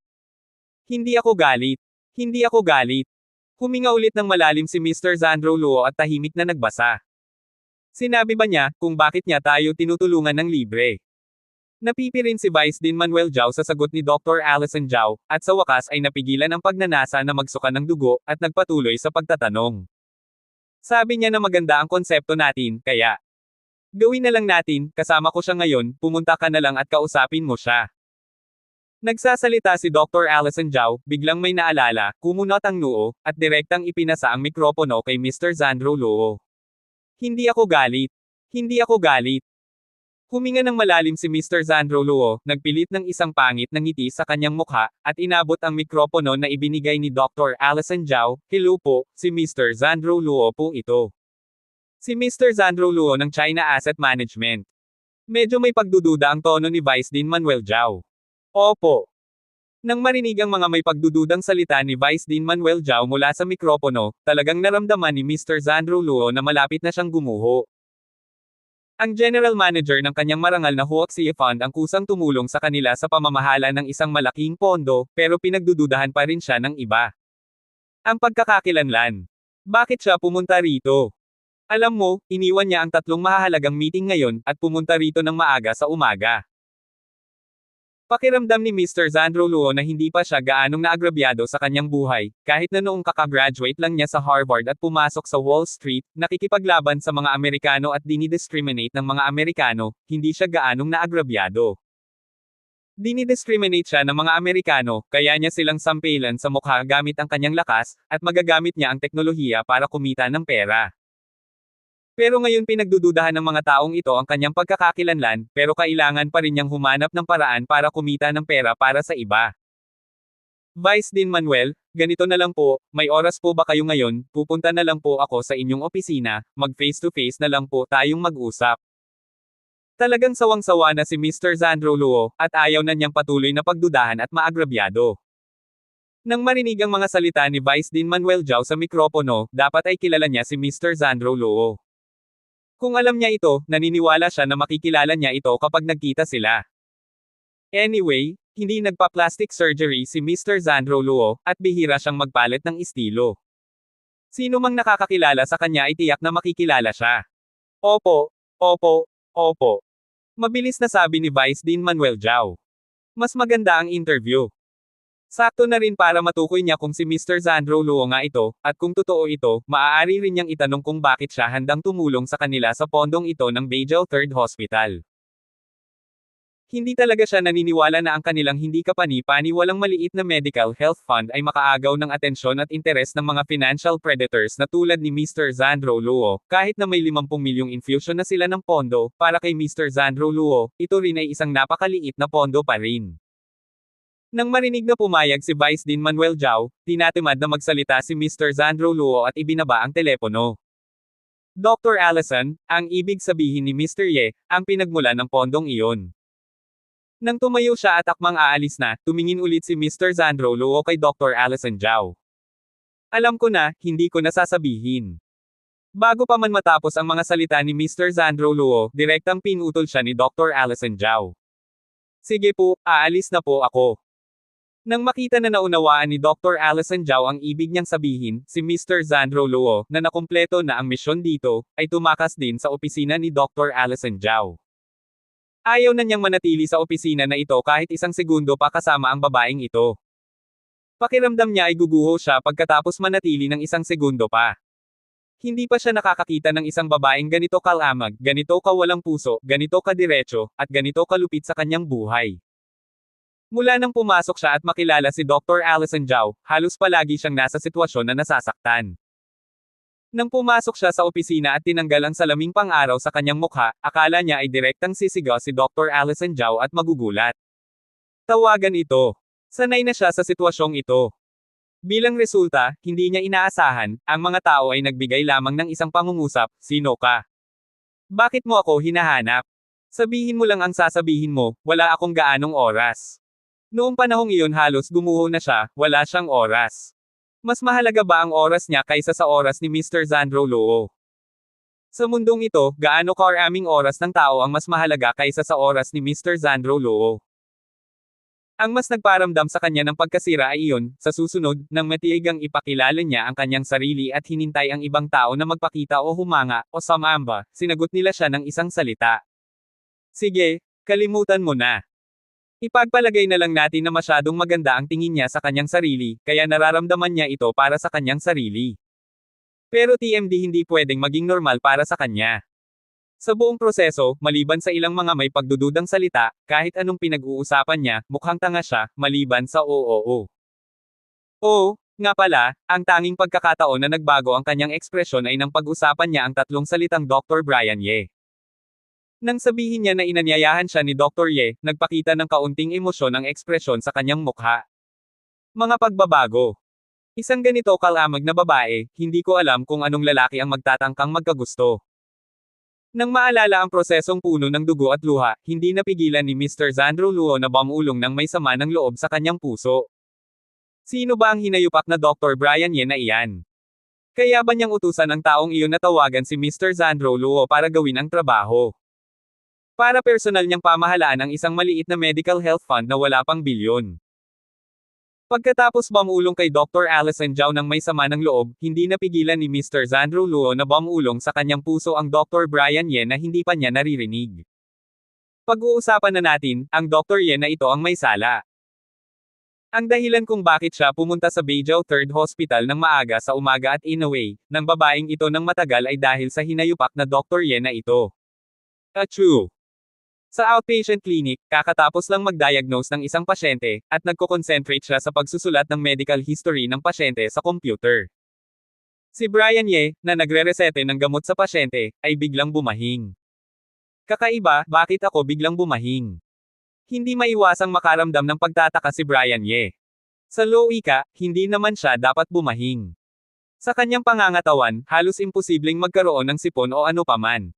Hindi ako galit. Hindi ako galit. Huminga ulit ng malalim si Mr. Zandro Luo at tahimik na nagbasa. Sinabi ba niya, kung bakit niya tayo tinutulungan ng libre? Napipirin si Vice Dean Manuel Zhao sa sagot ni Dr. Allison Zhao, at sa wakas ay napigilan ang pagnanasa na magsuka ng dugo, at nagpatuloy sa pagtatanong. Sabi niya na maganda ang konsepto natin, kaya gawin na lang natin, kasama ko siya ngayon, pumunta ka na lang at kausapin mo siya. Nagsasalita si Dr. Allison Zhao, biglang may naalala, kumunot ang noo, at direktang ipinasa ang mikropono kay Mr. Zandro Luo. Hindi ako galit. Hindi ako galit. Huminga ng malalim si Mr. Zandro Luo, nagpilit ng isang pangit na ngiti sa kanyang mukha, at inabot ang mikropono na ibinigay ni Dr. Allison Zhao. Hello po, si Mr. Zandro Luo po ito. Si Mr. Zandro Luo ng China Asset Management. Medyo may pagdududa ang tono ni Vice Dean Manuel Zhao. Opo. Nang marinig ang mga may pagdududang salita ni Vice Dean Manuel Zhao mula sa mikropono, talagang naramdaman ni Mr. Zandro Luo na malapit na siyang gumuho. Ang general manager ng kanyang marangal na huaxia fund ang kusang tumulong sa kanila sa pamamahala ng isang malaking pondo, pero pinagdududahan pa rin siya ng iba. Ang pagkakakilanlan. Bakit siya pumunta rito? Alam mo, iniwan niya ang tatlong mahahalagang meeting ngayon, at pumunta rito ng maaga sa umaga. Pakiramdam ni Mr. Zandro Luo na hindi pa siya gaanong naagrabyado sa kanyang buhay, kahit na noong kakagraduate lang niya sa Harvard at pumasok sa Wall Street, nakikipaglaban sa mga Amerikano at dinidiscriminate ng mga Amerikano, hindi siya gaanong naagrabyado. Dinidiscriminate siya ng mga Amerikano, kaya niya silang sampilan sa mukha gamit ang kanyang lakas, at magagamit niya ang teknolohiya para kumita ng pera. Pero ngayon pinagdududahan ng mga taong ito ang kanyang pagkakakilanlan, pero kailangan pa rin niyang humanap ng paraan para kumita ng pera para sa iba. Vice Dean Manuel, ganito na lang po, may oras po ba kayo ngayon, pupunta na lang po ako sa inyong opisina, mag face to face na lang po tayong mag-usap. Talagang sawang-sawa na si Mr. Zandro Luo, at ayaw na niyang patuloy na pagdudahan at maagrabyado. Nang marinig ang mga salita ni Vice Dean Manuel Zhao sa mikropono, dapat ay kilala niya si Mr. Zandro Luo. Kung alam niya ito, naniniwala siya na makikilala niya ito kapag nagkita sila. Anyway, hindi nagpa-plastic surgery si Mr. Zandro Luo, at bihira siyang magpalit ng estilo. Sino mang nakakakilala sa kanya ay tiyak na makikilala siya. Opo, opo, opo. Mabilis na sabi ni Vice Dean Manuel Zhao. Mas maganda ang interview. Sakto na rin para matukoy niya kung si Mr. Zandro Luo nga ito, at kung totoo ito, maaari rin niyang itanong kung bakit siya handang tumulong sa kanila sa pondong ito ng Beijing 3rd Hospital. Hindi talaga siya naniniwala na ang kanilang hindi kapani-paniwalang maliit na medical health fund ay makaagaw ng atensyon at interes ng mga financial predators na tulad ni Mr. Zandro Luo, kahit na may 50 milyong infusion na sila ng pondo, para kay Mr. Zandro Luo, ito rin ay isang napakaliit na pondo pa rin. Nang marinig na pumayag si Vice Dean Manuel Zhao, tinatamad na magsalita si Mr. Zandro Luo at ibinaba ang telepono. Dr. Allison, ang ibig sabihin ni Mr. Ye, ang pinagmulan ng pondong iyon. Nang tumayo siya at akmang aalis na, tumingin ulit si Mr. Zandro Luo kay Dr. Allison Zhao. Alam ko na, hindi ko nasasabihin. Bago pa man matapos ang mga salita ni Mr. Zandro Luo, direktang pinutol siya ni Dr. Allison Zhao. Sige po, aalis na po ako. Nang makita na naunawaan ni Dr. Allison Zhao ang ibig niyang sabihin, si Mr. Zandro Luo, na nakumpleto na ang misyon dito, ay tumakas din sa opisina ni Dr. Allison Zhao. Ayaw na niyang manatili sa opisina na ito kahit isang segundo pa kasama ang babaeng ito. Pakiramdam niya ay guguho siya pagkatapos manatili ng isang segundo pa. Hindi pa siya nakakakita ng isang babaeng ganito kalamag, ganito kawalang puso, ganito kadiretso, at ganito kalupit sa kanyang buhay. Mula nang pumasok siya at makilala si Dr. Allison Zhao, halos palagi siyang nasa sitwasyon na nasasaktan. Nang pumasok siya sa opisina at tinanggal ang salaming pang-araw sa kanyang mukha, akala niya ay direktang sisigaw si Dr. Allison Zhao at magugulat. Tawagan ito. Sanay na siya sa sitwasyong ito. Bilang resulta, hindi niya inaasahan, ang mga tao ay nagbigay lamang ng isang pangungusap, "Sino ka? Bakit mo ako hinahanap? Sabihin mo lang ang sasabihin mo, wala akong gaanong oras." Noong panahong iyon halos gumuho na siya, wala siyang oras. Mas mahalaga ba ang oras niya kaysa sa oras ni Mr. Zandro Luo? Sa mundong ito, gaano karaming oras ng tao ang mas mahalaga kaysa sa oras ni Mr. Zandro Luo? Ang mas nagparamdam sa kanya ng pagkasira ay iyon, sa susunod, nang matiigang ipakilala niya ang kanyang sarili at hinintay ang ibang tao na magpakita o humanga, o sumamba, sinagot nila siya ng isang salita. Sige, kalimutan mo na. Ipagpalagay na lang natin na masyadong maganda ang tingin niya sa kanyang sarili, kaya nararamdaman niya ito para sa kanyang sarili. Pero TMD hindi pwedeng maging normal para sa kanya. Sa buong proseso, maliban sa ilang mga may pagdududang salita, kahit anong pinag-uusapan niya, mukhang tanga siya, maliban sa oo. Oo, nga pala, ang tanging pagkakataon na nagbago ang kanyang ekspresyon ay nang pag-usapan niya ang tatlong salitang Dr. Brian Ye. Nang sabihin niya na inanyayahan siya ni Dr. Ye, nagpakita ng kaunting emosyon ang ekspresyon sa kanyang mukha. Mga pagbabago. Isang ganito kalamag na babae, hindi ko alam kung anong lalaki ang magtatangkang magkagusto. Nang maalala ang prosesong puno ng dugo at luha, hindi napigilan ni Mr. Zandro Luo na bumulong ng may sama ng loob sa kanyang puso. Sino ba ang hinayupak na Dr. Brian Ye na iyan? Kaya ba niyang utusan ang taong iyon na tawagan si Mr. Zandro Luo para gawin ang trabaho? Para personal niyang pamahalaan ang isang maliit na medical health fund na wala pang bilyon. Pagkatapos bumulong kay Dr. Allison Zhao ng may sama ng loob, hindi napigilan ni Mr. Zandro Luo na bumulong sa kanyang puso ang Dr. Brian Ye na hindi pa niya naririnig. Pag-uusapan na natin, ang Dr. Ye na ito ang may sala. Ang dahilan kung bakit siya pumunta sa Beijing 3rd Hospital ng maaga sa umaga at inaway, ng babaeng ito ng matagal ay dahil sa hinayupak na Dr. Ye na ito. Achoo! Sa outpatient clinic, kakatapos lang mag-diagnose ng isang pasyente, at nagko-concentrate siya sa pagsusulat ng medical history ng pasyente sa computer. Si Brian Ye, na nagre-resete ng gamot sa pasyente, ay biglang bumahing. Kakaiba, bakit ako biglang bumahing? Hindi maiwasang makaramdam ng pagtataka si Brian Ye. Sa logika, hindi naman siya dapat bumahing. Sa kanyang pangangatawan, halos imposibleng magkaroon ng sipon o ano paman.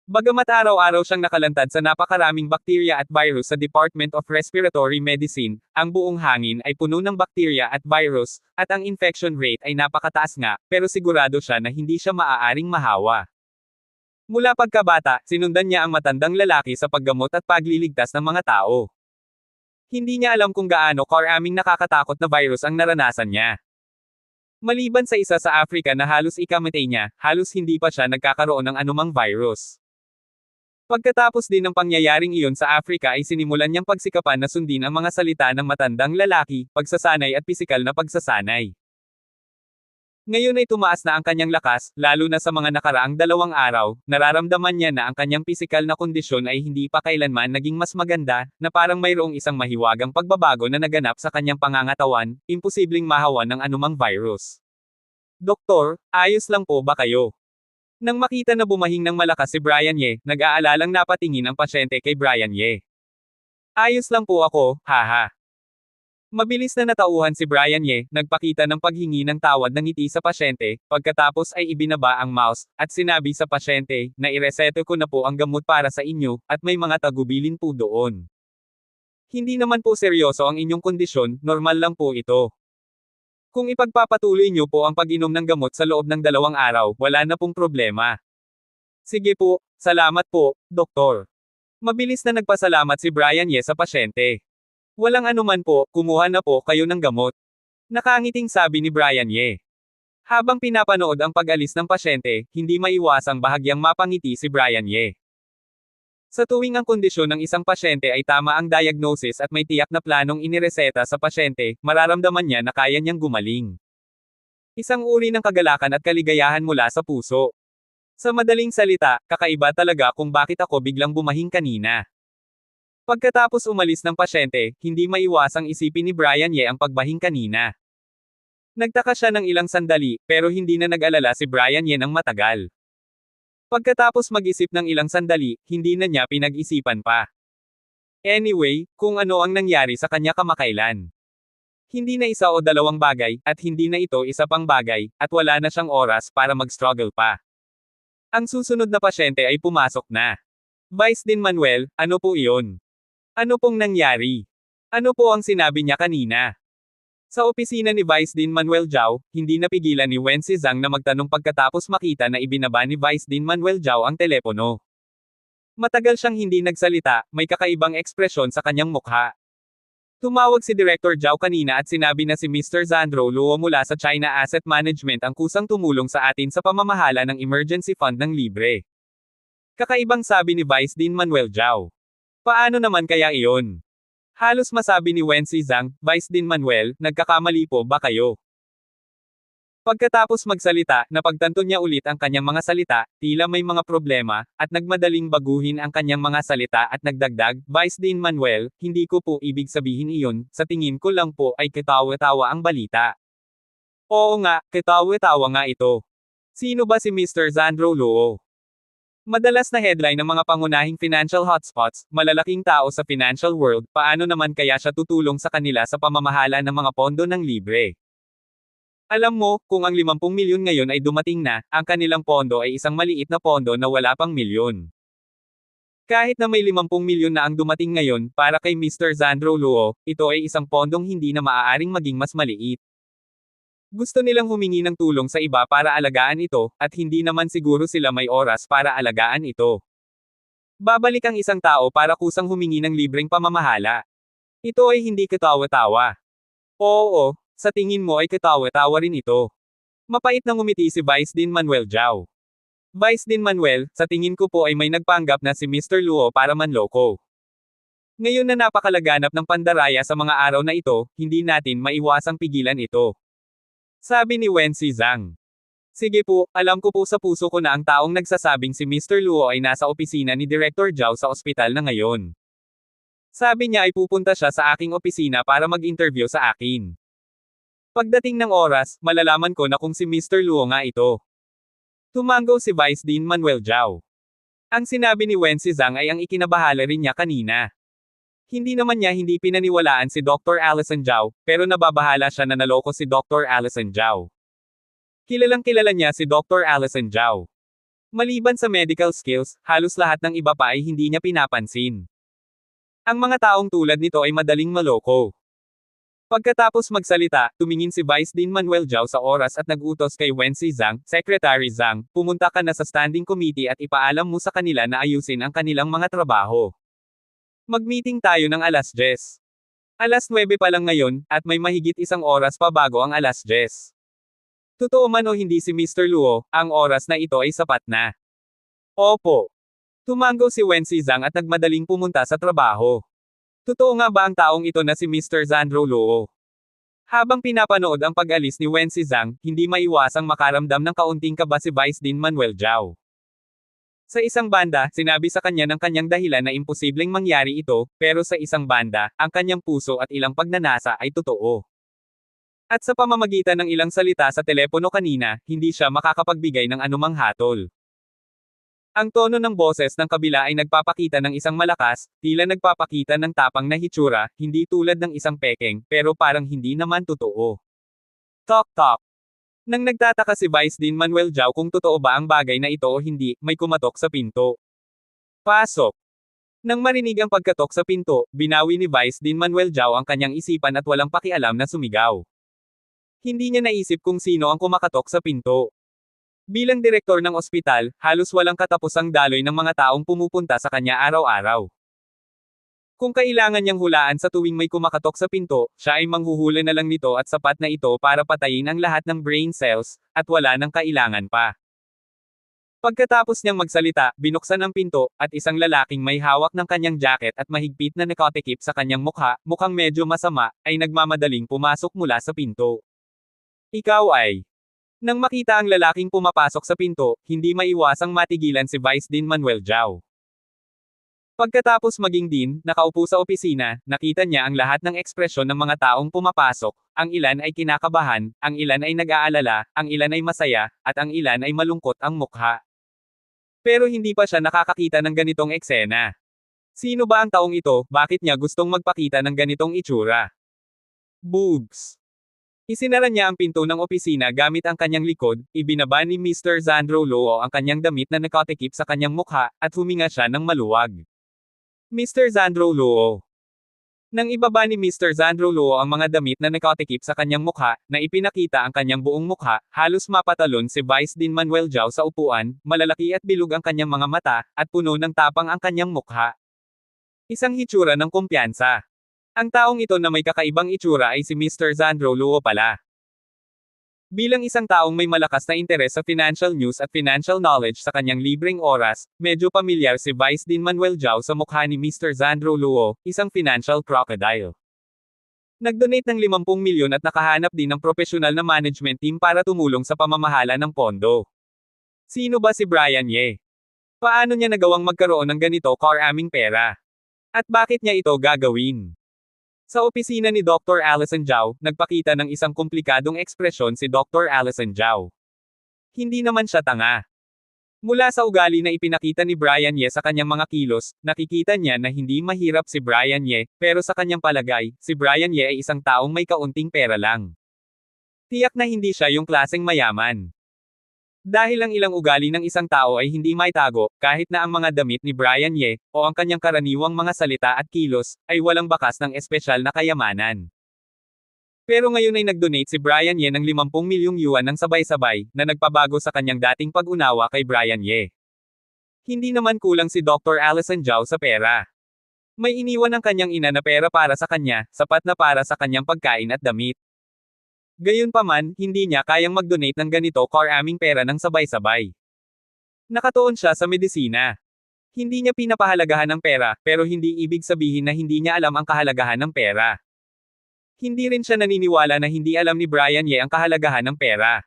Bagamat araw-araw siyang nakalantad sa napakaraming bakterya at virus sa Department of Respiratory Medicine, ang buong hangin ay puno ng bakterya at virus, at ang infection rate ay napakataas nga, pero sigurado siya na hindi siya maaaring mahawa. Mula pagkabata, sinundan niya ang matandang lalaki sa paggamot at pagliligtas ng mga tao. Hindi niya alam kung gaano karaming nakakatakot na virus ang naranasan niya. Maliban sa isa sa Africa na halos ikamatay niya, halos hindi pa siya nagkakaroon ng anumang virus. Pagkatapos din ng pangyayaring iyon sa Africa ay sinimulan niyang pagsikapan na sundin ang mga salita ng matandang lalaki, pagsasanay at pisikal na pagsasanay. Ngayon ay tumaas na ang kanyang lakas, lalo na sa mga nakaraang 2 araw, nararamdaman niya na ang kanyang pisikal na kondisyon ay hindi pa kailanman naging mas maganda, na parang mayroong isang mahiwagang pagbabago na naganap sa kanyang pangangatawan, imposibleng mahawa ng anumang virus. Doktor, ayos lang po ba kayo? Nang makita na bumahing ng malakas si Brian Ye, nag-aalalang napatingin ang pasyente kay Brian Ye. Ayos lang po ako, haha. Mabilis na natauhan si Brian Ye, nagpakita ng paghingi ng tawad ng ngiti sa pasyente, pagkatapos ay ibinaba ang mouse, at sinabi sa pasyente, na ireseto ko na po ang gamot para sa inyo, at may mga tagubilin po doon. Hindi naman po seryoso ang inyong kondisyon, normal lang po ito. Kung ipagpapatuloy niyo po ang pag-inom ng gamot sa loob ng 2 araw, wala na pong problema. Sige po, salamat po, doktor. Mabilis na nagpasalamat si Brian Ye sa pasyente. Walang anuman po, kumuha na po kayo ng gamot. Nakangiting sabi ni Brian Ye. Habang pinapanood ang pag-alis ng pasyente, hindi maiwasang bahagyang mapangiti si Brian Ye. Sa tuwing ang kondisyon ng isang pasyente ay tama ang diagnosis at may tiyak na planong inireseta sa pasyente, mararamdaman niya na kaya niyang gumaling. Isang uri ng kagalakan at kaligayahan mula sa puso. Sa madaling salita, kakaiba talaga kung bakit ako biglang bumahing kanina. Pagkatapos umalis ng pasyente, hindi maiwasang isipin ni Brian Ye ang pagbahing kanina. Nagtaka siya ng ilang sandali, pero hindi na nag-alala si Brian Ye ng matagal. Pagkatapos mag-isip ng ilang sandali, hindi na niya pinag-isipan pa. Anyway, kung ano ang nangyari sa kanya kamakailan. Hindi na isa o dalawang bagay, at hindi na ito isa pang bagay, at wala na siyang oras para mag-struggle pa. Ang susunod na pasyente ay pumasok na. Vice Dean Manuel, ano po iyon? Ano pong nangyari? Ano po ang sinabi niya kanina? Sa opisina ni Vice Dean Manuel Zhao, hindi napigilan ni Wen Zhang na magtanong pagkatapos makita na ibinaba ni Vice Dean Manuel Zhao ang telepono. Matagal siyang hindi nagsalita, may kakaibang ekspresyon sa kanyang mukha. Tumawag si Director Zhao kanina at sinabi na si Mr. Zandro Luo mula sa China Asset Management ang kusang tumulong sa atin sa pamamahala ng emergency fund ng libre. Kakaibang sabi ni Vice Dean Manuel Zhao. Paano naman kaya iyon? Halos masabi ni Wen Zhang, Vice Dean Manuel, nagkakamali po ba kayo? Pagkatapos magsalita, napagtanto niya ulit ang kanyang mga salita, tila may mga problema, at nagmadaling baguhin ang kanyang mga salita at nagdagdag, Vice Dean Manuel, hindi ko po ibig sabihin iyon, sa tingin ko lang po ay katawa-tawa ang balita. Oo nga, katawa-tawa nga ito. Sino ba si Mr. Zandro Luo? Madalas na headline ng mga pangunahing financial hotspots, malalaking tao sa financial world, paano naman kaya siya tutulong sa kanila sa pamamahala ng mga pondo ng libre? Alam mo, kung ang 50 milyon ngayon ay dumating na, ang kanilang pondo ay isang maliit na pondo na wala pang milyon. Kahit na may 50 milyon na ang dumating ngayon, para kay Mr. Zandro Luo, ito ay isang pondong hindi na maaaring maging mas maliit. Gusto nilang humingi ng tulong sa iba para alagaan ito, at hindi naman siguro sila may oras para alagaan ito. Babalik ang isang tao para kusang humingi ng libreng pamamahala. Ito ay hindi katawa-tawa. Oo, sa tingin mo ay katawa-tawa rin ito. Mapait na ngumiti si Vice Dean Manuel Zhao. Vice Dean Manuel, sa tingin ko po ay may nagpanggap na si Mr. Luo para manloko. Ngayon na napakalaganap ng pandaraya sa mga araw na ito, hindi natin maiwasang pigilan ito. Sabi ni Wen Zhang. Sige po, alam ko po sa puso ko na ang taong nagsasabing si Mr. Luo ay nasa opisina ni Director Zhao sa ospital na ngayon. Sabi niya ay pupunta siya sa aking opisina para mag-interview sa akin. Pagdating ng oras, malalaman ko na kung si Mr. Luo nga ito. Tumango si Vice Dean Manuel Zhao. Ang sinabi ni Wen Zhang ay ang ikinabahala rin niya kanina. Hindi naman niya hindi pinaniwalaan si Dr. Allison Zhao, pero nababahala siya na naloko si Dr. Allison Zhao. Kilalang kilala niya si Dr. Allison Zhao. Maliban sa medical skills, halos lahat ng iba pa ay hindi niya pinapansin. Ang mga taong tulad nito ay madaling maloko. Pagkatapos magsalita, tumingin si Vice Dean Manuel Zhao sa oras at nag-utos kay Wen Zhang, Secretary Zhang, pumunta ka na sa standing committee at ipaalam mo sa kanila na ayusin ang kanilang mga trabaho. Mag-meeting tayo ng alas 10. Alas 9 pa lang ngayon, at may mahigit isang oras pa bago ang alas 10. Totoo man o hindi si Mr. Luo, ang oras na ito ay sapat na. Opo. Tumango si Wen Zhang at nagmadaling pumunta sa trabaho. Totoo nga ba ang taong ito na si Mr. Zandro Luo? Habang pinapanood ang pag-alis ni Wen Zhang, hindi maiwasang makaramdam ng kaunting kaba si Vice Dean Manuel Zhao. Sa isang banda, sinabi sa kanya ng kanyang dahilan na imposibleng mangyari ito, pero sa isang banda, ang kanyang puso at ilang pagnanasa ay totoo. At sa pamamagitan ng ilang salita sa telepono kanina, hindi siya makakapagbigay ng anumang hatol. Ang tono ng boses ng kabila ay nagpapakita ng isang malakas, tila nagpapakita ng tapang na hitsura, hindi tulad ng isang pekeng, pero parang hindi naman totoo. Talk talk. Nang nagtataka si Vice Dean Manuel Zhao kung totoo ba ang bagay na ito o hindi, may kumatok sa pinto. Pasok. Nang marinig ang pagkatok sa pinto, binawi ni Vice Dean Manuel Zhao ang kanyang isipan at walang pakialam na sumigaw. Hindi niya naisip kung sino ang kumakatok sa pinto. Bilang direktor ng ospital, halos walang katapusang daloy ng mga taong pumupunta sa kanya araw-araw. Kung kailangan niyang hulaan sa tuwing may kumakatok sa pinto, siya ay manghuhula na lang nito at sapat na ito para patayin ang lahat ng brain cells, at wala nang kailangan pa. Pagkatapos niyang magsalita, binuksan ang pinto, at isang lalaking may hawak ng kanyang jacket at mahigpit na nakatikip sa kanyang mukha, mukhang medyo masama, ay nagmamadaling pumasok mula sa pinto. Ikaw ay. Nang makita ang lalaking pumapasok sa pinto, hindi maiwasang matigilan si Vice Dean Manuel Zhao. Pagkatapos maging dean, nakaupo sa opisina, nakita niya ang lahat ng ekspresyon ng mga taong pumapasok, ang ilan ay kinakabahan, ang ilan ay nag-aalala, ang ilan ay masaya, at ang ilan ay malungkot ang mukha. Pero hindi pa siya nakakakita ng ganitong eksena. Sino ba ang taong ito, bakit niya gustong magpakita ng ganitong itsura? Boobs. Isinara niya ang pinto ng opisina gamit ang kanyang likod, ibinaba ni Mr. Zandro Loo ang kanyang damit na nakatikip sa kanyang mukha, at huminga siya ng maluwag. Mr. Zandro Loo. Nang ibaba ni Mr. Zandro Loo ang mga damit na nakatikip sa kanyang mukha, na ipinakita ang kanyang buong mukha, halos mapatalon si Vice Dean Manuel Zhao sa upuan, malalaki at bilog ang kanyang mga mata, at puno ng tapang ang kanyang mukha. Isang hitsura ng kumpiyansa. Ang taong ito na may kakaibang itsura ay si Mr. Zandro Loo pala. Bilang isang taong may malakas na interes sa financial news at financial knowledge sa kanyang libreng oras, medyo pamilyar si Vice Dean Manuel Zhao sa mukha ni Mr. Zandro Loo, isang financial crocodile. Nag-donate ng 50 milyon at nakahanap din ng profesional na management team para tumulong sa pamamahala ng pondo. Sino ba si Brian Ye? Paano niya nagawang magkaroon ng ganito karaming pera? At bakit niya ito gagawin? Sa opisina ni Dr. Allison Zhao, nagpakita ng isang komplikadong ekspresyon si Dr. Allison Zhao. Hindi naman siya tanga. Mula sa ugali na ipinakita ni Brian Ye sa kanyang mga kilos, nakikita niya na hindi mahirap si Brian Ye, pero sa kanyang palagay, si Brian Ye ay isang taong may kaunting pera lang. Tiyak na hindi siya yung klaseng mayaman. Dahil ang ilang ugali ng isang tao ay hindi maitago, kahit na ang mga damit ni Brian Ye, o ang kanyang karaniwang mga salita at kilos, ay walang bakas ng espesyal na kayamanan. Pero ngayon ay nag-donate si Brian Ye ng 50 milyong yuan ng sabay-sabay, na nagpabago sa kanyang dating pag-unawa kay Brian Ye. Hindi naman kulang si Dr. Allison Zhao sa pera. May iniwan ang kanyang ina na pera para sa kanya, sapat na para sa kanyang pagkain at damit. Gayunpaman, hindi niya kayang mag-donate ng ganito karaming pera ng sabay-sabay. Nakatuon siya sa medisina. Hindi niya pinapahalagahan ang pera, pero hindi ibig sabihin na hindi niya alam ang kahalagahan ng pera. Hindi rin siya naniniwala na hindi alam ni Brian Ye ang kahalagahan ng pera.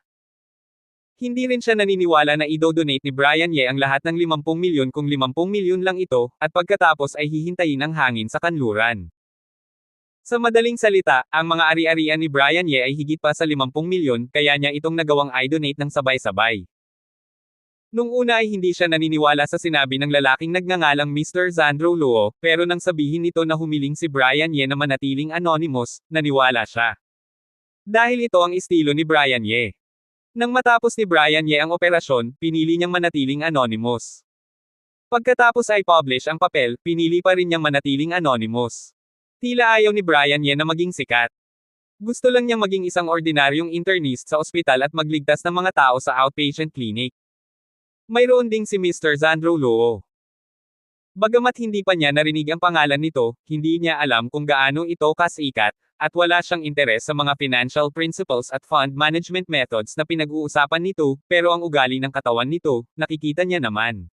Hindi rin siya naniniwala na i-donate ni Brian Ye ang lahat ng 50 milyon kung 50 milyon lang ito, at pagkatapos ay hihintayin ang hangin sa kanluran. Sa madaling salita, ang mga ari-arian ni Brian Ye ay higit pa sa 50 milyon, kaya niya itong nagawang i-donate ng sabay-sabay. Nung una ay hindi siya naniniwala sa sinabi ng lalaking nagngangalang Mr. Zandro Loo, pero nang sabihin nito na humiling si Brian Ye na manatiling anonymous, naniwala siya. Dahil ito ang estilo ni Brian Ye. Nang matapos ni Brian Ye ang operasyon, pinili niyang manatiling anonymous. Pagkatapos ay publish ang papel, pinili pa rin niyang manatiling anonymous. Tila ayaw ni Brian Ye na maging sikat. Gusto lang niyang maging isang ordinaryong internist sa ospital at magligtas ng mga tao sa outpatient clinic. Mayroon ding si Mr. Zandro Loo. Bagamat hindi pa niya narinig ang pangalan nito, hindi niya alam kung gaano ito kasikat, at wala siyang interes sa mga financial principles at fund management methods na pinag-uusapan nito, pero ang ugali ng katawan nito, nakikita niya naman.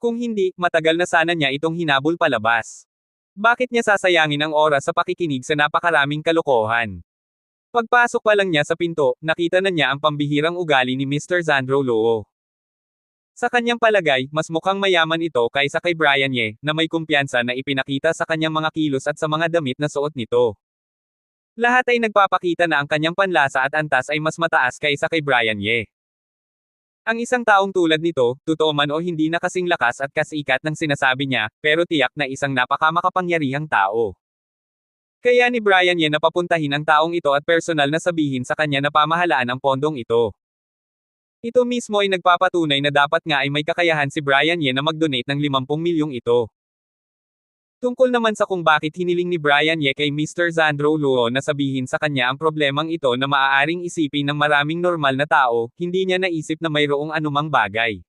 Kung hindi, matagal na sana niya itong hinabol palabas. Bakit niya sasayangin ang oras sa pakikinig sa napakaraming kalokohan? Pagpasok pa lang niya sa pinto, nakita na niya ang pambihirang ugali ni Mr. Zandro Loo. Sa kanyang palagay, mas mukhang mayaman ito kaysa kay Brian Ye, na may kumpiyansa na ipinakita sa kanyang mga kilos at sa mga damit na suot nito. Lahat ay nagpapakita na ang kanyang panlasa at antas ay mas mataas kaysa kay Brian Ye. Ang isang taong tulad nito, totoo man o hindi na kasing lakas at kasikat ng sinasabi niya, pero tiyak na isang napakamakapangyarihang tao. Kaya ni Brian Ye na papuntahin ang taong ito at personal na sabihin sa kanya na pamahalaan ang pondong ito. Ito mismo ay nagpapatunay na dapat nga ay may kakayahan si Brian Ye na mag-donate ng 50 milyong ito. Tungkol naman sa kung bakit hiniling ni Brian Ye kay Mr. Zandro Loo na sabihin sa kanya ang problemang ito na maaaring isipin ng maraming normal na tao, hindi niya naisip na mayroong anumang bagay.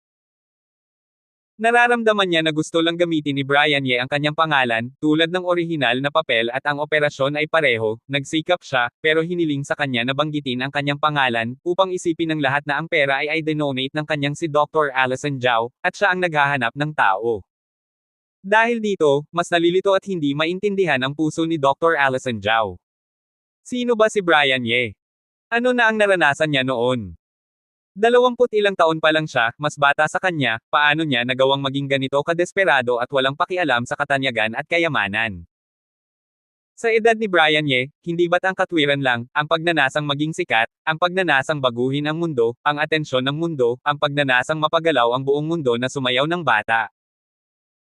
Nararamdaman niya na gusto lang gamitin ni Brian Ye ang kanyang pangalan, tulad ng orihinal na papel at ang operasyon ay pareho, nagsikap siya, pero hiniling sa kanya na banggitin ang kanyang pangalan, upang isipin ng lahat na ang pera ay i-donate ng kanyang si Dr. Allison Zhao, at siya ang naghahanap ng tao. Dahil dito, mas nalilito at hindi maintindihan ang puso ni Dr. Allison Zhao. Sino ba si Brian Ye? Ano na ang naranasan niya noon? Ilang taon pa lang siya, mas bata sa kanya, paano niya nagawang maging ganito kadesperado at walang pakialam sa katanyagan at kayamanan. Sa edad ni Brian Ye, hindi ba't ang katwiran lang, ang pagnanasang maging sikat, ang pagnanasang baguhin ang mundo, ang atensyon ng mundo, ang pagnanasang mapagalaw ang buong mundo na sumayaw ng bata.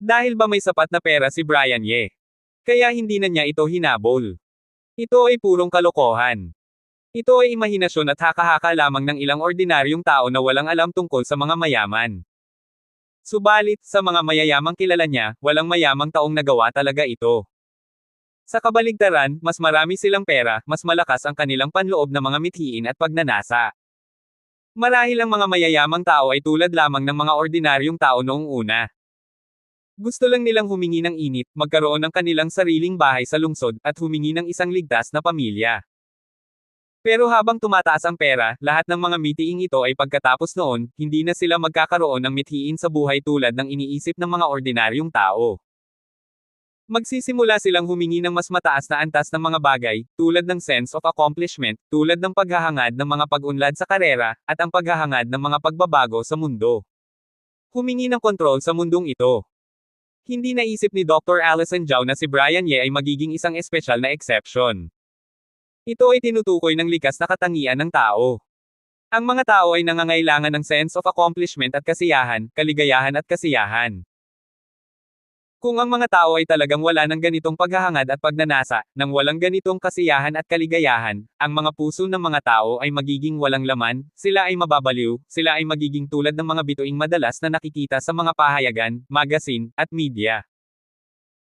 Dahil ba may sapat na pera si Brian Ye? Kaya hindi na niya ito hinabol. Ito ay purong kalokohan. Ito ay imahinasyon at haka-haka lamang ng ilang ordinaryong tao na walang alam tungkol sa mga mayaman. Subalit, sa mga mayayamang kilala niya, walang mayamang taong nagawa talaga ito. Sa kabaligtaran, mas marami silang pera, mas malakas ang kanilang panloob na mga mithiin at pagnanasa. Marahil ang mga mayayamang tao ay tulad lamang ng mga ordinaryong tao noong una. Gusto lang nilang humingi ng init, magkaroon ng kanilang sariling bahay sa lungsod, at humingi ng isang ligtas na pamilya. Pero habang tumataas ang pera, lahat ng mga mitiing ito ay pagkatapos noon, hindi na sila magkakaroon ng mithiin sa buhay tulad ng iniisip ng mga ordinaryong tao. Magsisimula silang humingi ng mas mataas na antas ng mga bagay, tulad ng sense of accomplishment, tulad ng paghahangad ng mga pag-unlad sa karera, at ang paghahangad ng mga pagbabago sa mundo. Humingi ng kontrol sa mundong ito. Hindi naisip ni Dr. Allison Zhao na si Brian Ye ay magiging isang espesyal na exception. Ito ay tinutukoy ng likas na katangian ng tao. Ang mga tao ay nangangailangan ng sense of accomplishment at kasiyahan, kaligayahan at kasiyahan. Kung ang mga tao ay talagang wala ng ganitong paghahangad at pagnanasa, nang walang ganitong kasiyahan at kaligayahan, ang mga puso ng mga tao ay magiging walang laman, sila ay mababaliw, sila ay magiging tulad ng mga bituing madalas na nakikita sa mga pahayagan, magazine, at media.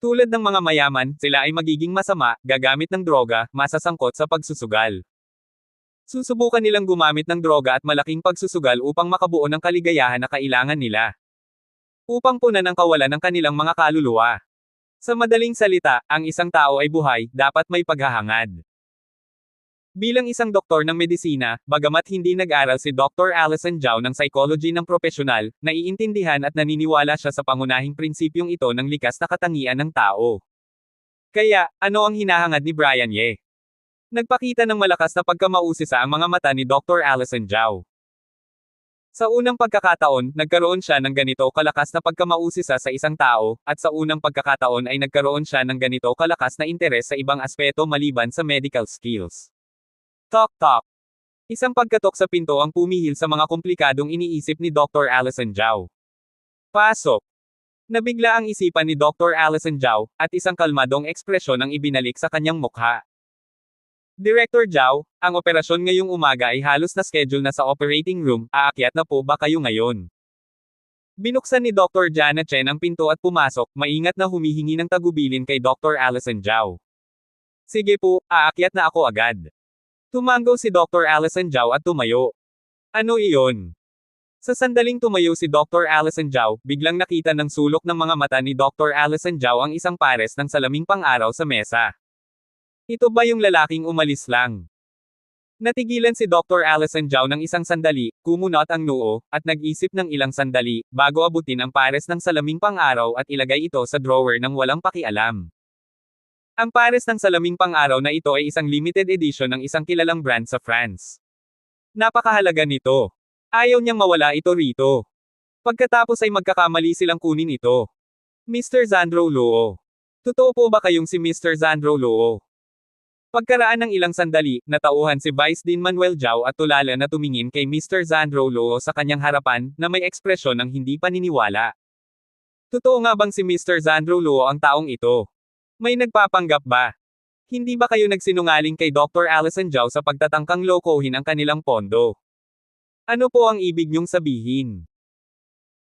Tulad ng mga mayaman, sila ay magiging masama, gagamit ng droga, masasangkot sa pagsusugal. Susubukan nilang gumamit ng droga at malaking pagsusugal upang makabuo ng kaligayahan na kailangan nila. Upang punan ang kawalan ng kanilang mga kaluluwa. Sa madaling salita, ang isang tao ay buhay, dapat may paghahangad. Bilang isang doktor ng medisina, bagamat hindi nag-aral si Dr. Allison Zhao ng psychology ng propesyonal, naiintindihan at naniniwala siya sa pangunahing prinsipyong ito ng likas na katangian ng tao. Kaya, ano ang hinahangad ni Brian Ye? Nagpakita ng malakas na pagkamausisa ang mga mata ni Dr. Allison Zhao. Sa unang pagkakataon, nagkaroon siya ng ganito kalakas na pagkamausisa sa isang tao, at sa unang pagkakataon ay nagkaroon siya ng ganito kalakas na interes sa ibang aspeto maliban sa medical skills. Tok tok. Isang pagkatok sa pinto ang pumihil sa mga komplikadong iniisip ni Dr. Allison Zhao. Pasok. Nabigla ang isipan ni Dr. Allison Zhao, at isang kalmadong ekspresyon ang ibinalik sa kanyang mukha. Director Zhao, ang operasyon ngayong umaga ay halos na schedule na sa operating room, aakyat na po ba kayo ngayon? Binuksan ni Dr. Janet Chen ang pinto at pumasok, maingat na humihingi ng tagubilin kay Dr. Allison Zhao. Sige po, aakyat na ako agad. Tumango si Dr. Allison Zhao at tumayo. Ano iyon? Sa sandaling tumayo si Dr. Allison Zhao, biglang nakita ng sulok ng mga mata ni Dr. Allison Zhao ang isang pares ng salaming pang-araw sa mesa. Ito ba yung lalaking umalis lang? Natigilan si Dr. Allison Zhao ng isang sandali, kumunot ang noo, at nag-isip ng ilang sandali, bago abutin ang pares ng salaming pang-araw at ilagay ito sa drawer ng walang pakialam. Ang pares ng salaming pang-araw na ito ay isang limited edition ng isang kilalang brand sa France. Napakahalaga nito. Ayaw niyang mawala ito rito. Pagkatapos ay magkakamali silang kunin ito. Mr. Zandro Luo. Totoo po ba kayong si Mr. Zandro Luo? Pagkaraan ng ilang sandali, natauhan si Vice Dean Manuel Zhao at tulala na tumingin kay Mr. Zandro Luo sa kanyang harapan, na may ekspresyon ng hindi paniniwala. Totoo nga bang si Mr. Zandro Luo ang taong ito? May nagpapanggap ba? Hindi ba kayo nagsinungaling kay Dr. Allison Zhao sa pagtatangkang lokohin ang kanilang pondo? Ano po ang ibig niyong sabihin?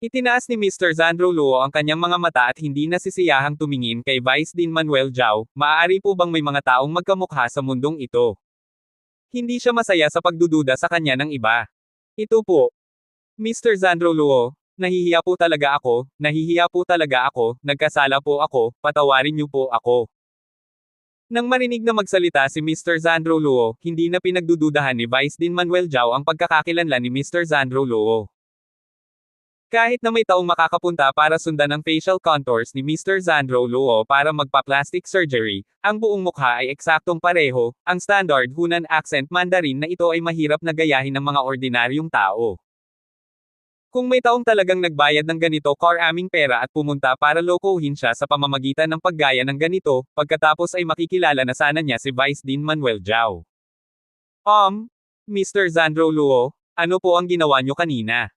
Itinaas ni Mr. Zandro Luo ang kanyang mga mata at hindi nasisiyahang tumingin kay Vice Dean Manuel Zhao, maaari po bang may mga taong magkamukha sa mundong ito? Hindi siya masaya sa pagdududa sa kanya ng iba. Ito po. Mr. Zandro Luo, nahihiya po talaga ako, nagkasala po ako, patawarin niyo po ako. Nang marinig na magsalita si Mr. Zandro Luo, hindi na pinagdududahan ni Vice Dean Manuel Zhao ang pagkakakilanlan ni Mr. Zandro Luo. Kahit na may taong makakapunta para sundan ang facial contours ni Mr. Zandro Luo para magpa-plastic surgery, ang buong mukha ay eksaktong pareho, ang standard Hunan accent Mandarin na ito ay mahirap na gayahin ng mga ordinaryong tao. Kung may taong talagang nagbayad ng ganito karaming pera at pumunta para lokohin siya sa pamamagitan ng paggaya ng ganito, pagkatapos ay makikilala na sana niya si Vice Dean Manuel Zhao. Mr. Zandro Luo, ano po ang ginawa niyo kanina?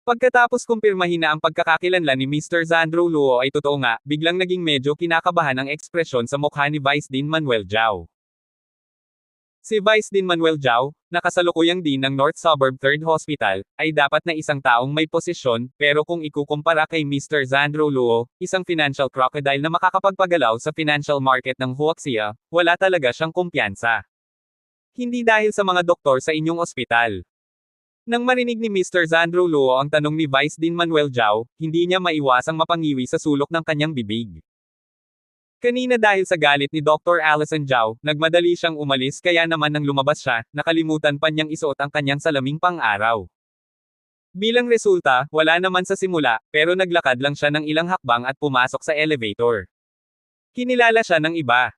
Pagkatapos kumpirmahin na ang pagkakakilanlan ni Mr. Zandro Luo ay totoo nga, biglang naging medyo kinakabahan ang ekspresyon sa mukha ni Vice Dean Manuel Zhao. Si Vice Dean Manuel Zhao, na kasalukuyang dean ng North Suburb 3rd Hospital, ay dapat na isang taong may posisyon, pero kung ikukumpara kay Mr. Zandro Luo, isang financial crocodile na makakapagpagalaw sa financial market ng Huaxia, wala talaga siyang kumpiyansa. Hindi dahil sa mga doktor sa inyong ospital. Nang marinig ni Mr. Zandro Luo ang tanong ni Vice Dean Manuel Zhao, hindi niya maiwasang mapangiwi sa sulok ng kanyang bibig. Kanina dahil sa galit ni Dr. Allison Zhao, nagmadali siyang umalis kaya naman nang lumabas siya, nakalimutan pa niyang isuot ang kanyang salaming pang-araw. Bilang resulta, wala naman sa simula, pero naglakad lang siya ng ilang hakbang at pumasok sa elevator. Kinilala siya ng iba.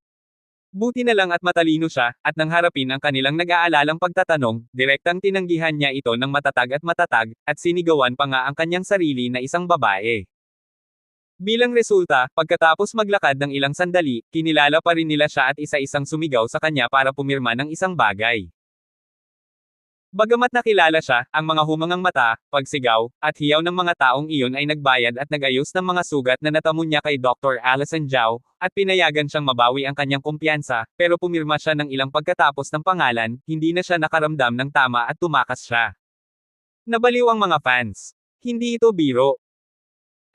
Buti na lang at matalino siya, at nang harapin ang kanilang nag-aalalang pagtatanong, direktang tinanggihan niya ito ng matatag, at sinigawan pa nga ang kanyang sarili na isang babae. Bilang resulta, pagkatapos maglakad ng ilang sandali, kinilala pa rin nila siya at isa-isang sumigaw sa kanya para pumirma ng isang bagay. Bagamat nakilala siya, ang mga humangang mata, pagsigaw, at hiyaw ng mga taong iyon ay nagbayad at nagayos ng mga sugat na natamo niya kay Dr. Allison Zhao, at pinayagan siyang mabawi ang kanyang kumpiyansa, pero pumirma siya ng ilang pagkatapos ng pangalan, hindi na siya nakaramdam ng tama at tumakas siya. Nabaliw ang mga fans. Hindi ito biro.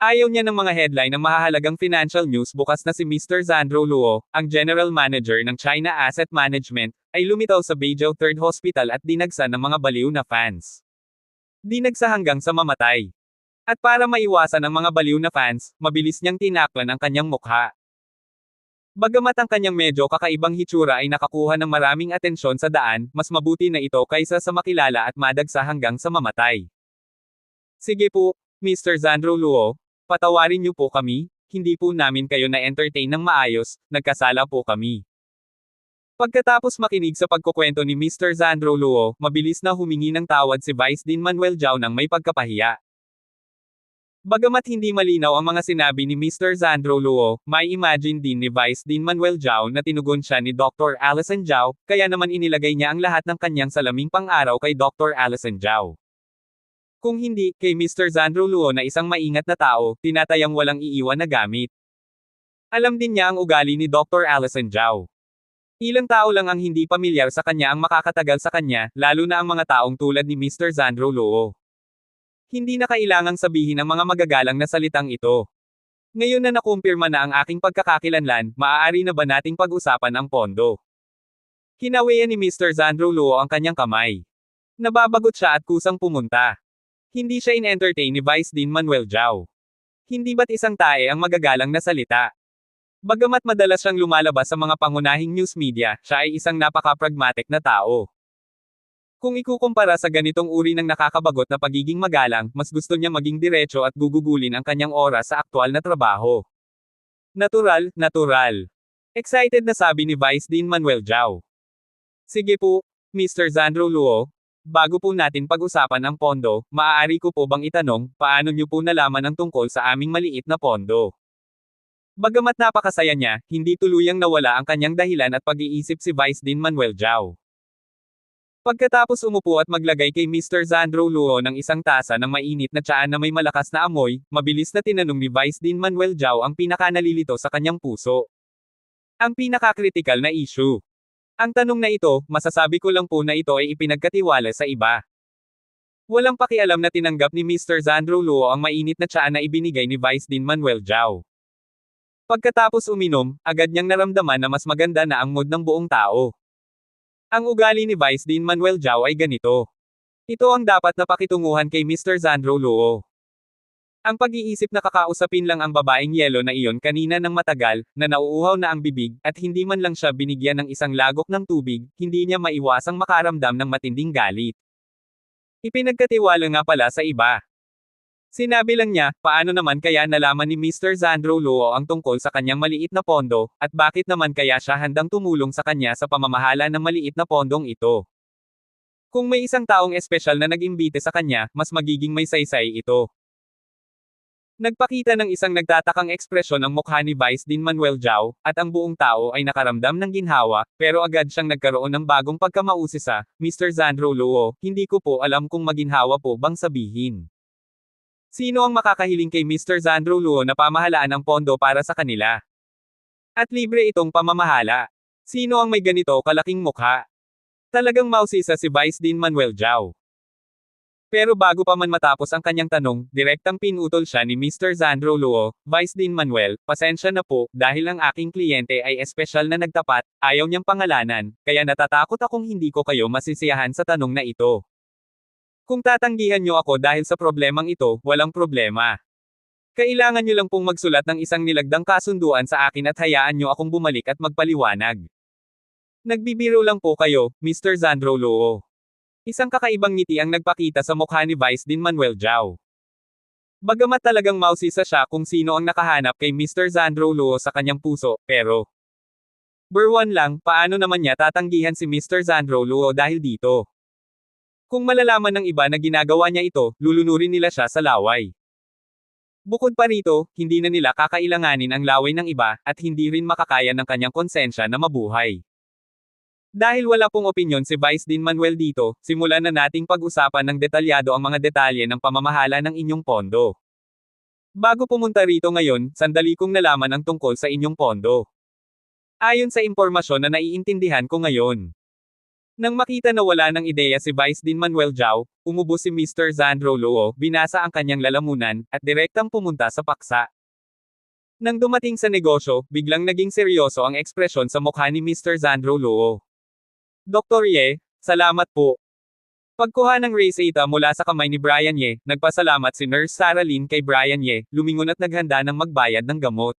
Ayaw niya ng mga headline ng mahahalagang financial news bukas na si Mr. Zandro Luo, ang General Manager ng China Asset Management, ay lumitaw sa Beijing 3rd Hospital at dinagsa ng mga baliw na fans. Dinagsa hanggang sa mamatay. At para maiwasan ang mga baliw na fans, mabilis niyang tinaklan ang kanyang mukha. Bagamat ang kanyang medyo kakaibang hitsura ay nakakuha ng maraming atensyon sa daan, mas mabuti na ito kaysa sa makilala at madagsa hanggang sa mamatay. Sige po, Mr. Zandro Luo. Patawarin niyo po kami, hindi po namin kayo na-entertain ng maayos, nagkasala po kami. Pagkatapos makinig sa pagkukwento ni Mr. Zandro Luo, mabilis na humingi ng tawad si Vice Dean Manuel Zhao ng may pagkapahiya. Bagamat hindi malinaw ang mga sinabi ni Mr. Zandro Luo, may imagine din ni Vice Dean Manuel Zhao na tinugon siya ni Dr. Allison Zhao, kaya naman inilagay niya ang lahat ng kanyang salaming pang-araw kay Dr. Allison Zhao. Kung hindi, kay Mr. Zandro Luo na isang maingat na tao, tinatayang walang iiwan na gamit. Alam din niya ang ugali ni Dr. Allison Zhao. Ilang tao lang ang hindi pamilyar sa kanya ang makakatagal sa kanya, lalo na ang mga taong tulad ni Mr. Zandro Luo. Hindi na kailangang sabihin ang mga magagalang na salitang ito. Ngayon na nakumpirma na ang aking pagkakakilanlan, maaari na ba nating pag-usapan ang pondo? Kinawian ni Mr. Zandro Luo ang kanyang kamay. Nababagot siya at kusang pumunta. Hindi siya in-entertain ni Vice Dean Manuel Zhao. Hindi ba't isang tae ang magagalang na salita? Bagamat madalas siyang lumalabas sa mga pangunahing news media, siya ay isang napaka-pragmatic na tao. Kung ikukumpara sa ganitong uri ng nakakabagot na pagiging magalang, mas gusto niya maging diretso at gugugulin ang kanyang oras sa aktwal na trabaho. Natural. Excited na sabi ni Vice Dean Manuel Zhao. Sige po, Mr. Zandro Luo. Bago po natin pag-usapan ang pondo, maaari ko po bang itanong, paano niyo po nalaman ang tungkol sa aming maliit na pondo? Bagamat napakasaya niya, hindi tuluyang nawala ang kanyang dahilan at pag-iisip si Vice Dean Manuel Zhao. Pagkatapos umupo at maglagay kay Mr. Zandro Luo ng isang tasa ng mainit na tsaa na may malakas na amoy, mabilis na tinanong ni Vice Dean Manuel Zhao ang pinakanalilito sa kanyang puso. Ang pinakakritikal na issue. Ang tanong na ito, masasabi ko lang po na ito ay ipinagkatiwala sa iba. Walang pakialam na tinanggap ni Mr. Zandro Luo ang mainit na tsaa na ibinigay ni Vice Dean Manuel Zhao. Pagkatapos uminom, agad niyang naramdaman na mas maganda na ang mood ng buong tao. Ang ugali ni Vice Dean Manuel Zhao ay ganito. Ito ang dapat na pakitunguhan kay Mr. Zandro Luo. Ang pag-iisip na kakausapin lang ang babaeng yelo na iyon kanina ng matagal, na nauuhaw na ang bibig, at hindi man lang siya binigyan ng isang lagok ng tubig, hindi niya maiwasang makaramdam ng matinding galit. Ipinagkatiwala nga pala sa iba. Sinabi lang niya, paano naman kaya nalaman ni Mr. Zandro Luo ang tungkol sa kanyang maliit na pondo, at bakit naman kaya siya handang tumulong sa kanya sa pamamahala ng maliit na pondong ito. Kung may isang taong espesyal na nag-imbite sa kanya, mas magiging may saysay ito. Nagpakita ng isang nagtatakang ekspresyon ang mukha ni Vice Dean Manuel Jao, at ang buong tao ay nakaramdam ng ginhawa, pero agad siyang nagkaroon ng bagong pagkamausisa, Mr. Zandro Luo, hindi ko po alam kung maginhawa po bang sabihin. Sino ang makakahiling kay Mr. Zandro Luo na pamahalaan ang pondo para sa kanila? At libre itong pamamahala. Sino ang may ganito kalaking mukha? Talagang mausisa si Vice Dean Manuel Jao. Pero bago pa man matapos ang kanyang tanong, direktang pinutol siya ni Mr. Zandro Luo, Vice Dean Manuel, pasensya na po, dahil ang aking kliyente ay espesyal na nagtapat, ayaw niyang pangalanan, kaya natatakot akong hindi ko kayo masisiyahan sa tanong na ito. Kung tatanggihan niyo ako dahil sa problemang ito, walang problema. Kailangan niyo lang pong magsulat ng isang nilagdang kasunduan sa akin at hayaan niyo akong bumalik at magpaliwanag. Nagbibiro lang po kayo, Mr. Zandro Luo. Isang kakaibang ngiti ang nagpakita sa mukha ni Vice Dean Manuel Jao. Bagamat talagang mausisa siya kung sino ang nakahanap kay Mr. Zandro Luo sa kanyang puso, pero Berwan lang, paano naman niya tatanggihan si Mr. Zandro Luo dahil dito? Kung malalaman ng iba na ginagawa niya ito, lulunurin nila siya sa laway. Bukod pa rito, hindi na nila kakailanganin ang laway ng iba, at hindi rin makakaya ng kanyang konsensya na mabuhay. Dahil wala pong opinyon si Vice Dean Manuel dito, simulan na nating pag-usapan ng detalyado ang mga detalye ng pamamahala ng inyong pondo. Bago pumunta rito ngayon, sandali kong nalaman ang tungkol sa inyong pondo. Ayon sa impormasyon na naiintindihan ko ngayon. Nang makita na wala ng ideya si Vice Dean Manuel Jao, umubo si Mr. Zandro Luo, binasa ang kanyang lalamunan, at direktang pumunta sa paksa. Nang dumating sa negosyo, biglang naging seryoso ang ekspresyon sa mukha ni Mr. Zandro Luo. Dr. Ye, salamat po. Pagkuha ng reseta mula sa kamay ni Brian Ye, nagpasalamat si Nurse Sarah Lynn kay Brian Ye, lumingon at naghanda ng magbayad ng gamot.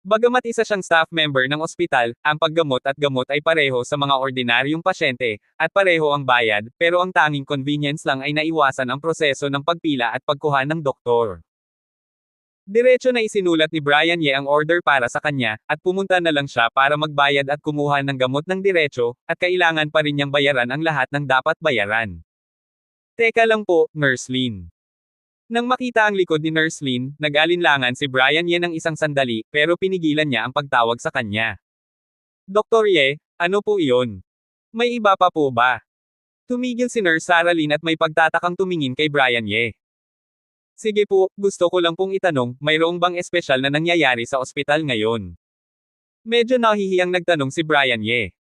Bagamat isa siyang staff member ng ospital, ang paggamot at gamot ay pareho sa mga ordinaryong pasyente, at pareho ang bayad, pero ang tanging convenience lang ay naiwasan ang proseso ng pagpila at pagkuha ng doktor. Diretso na isinulat ni Brian Ye ang order para sa kanya, at pumunta na lang siya para magbayad at kumuha ng gamot ng diretso, at kailangan pa rin niyang bayaran ang lahat ng dapat bayaran. Teka lang po, Nurse Lynn. Nang makita ang likod ni Nurse Lynn, nag-alinlangan si Brian Ye ng isang sandali, pero pinigilan niya ang pagtawag sa kanya. Dr. Ye, ano po iyon? May iba pa po ba? Tumigil si Nurse Sarah Lynn at may pagtatakang tumingin kay Brian Ye. Sige po, gusto ko lang pong itanong, mayroong bang espesyal na nangyayari sa ospital ngayon? Medyo nahihiyang nagtanong si Brian Ye.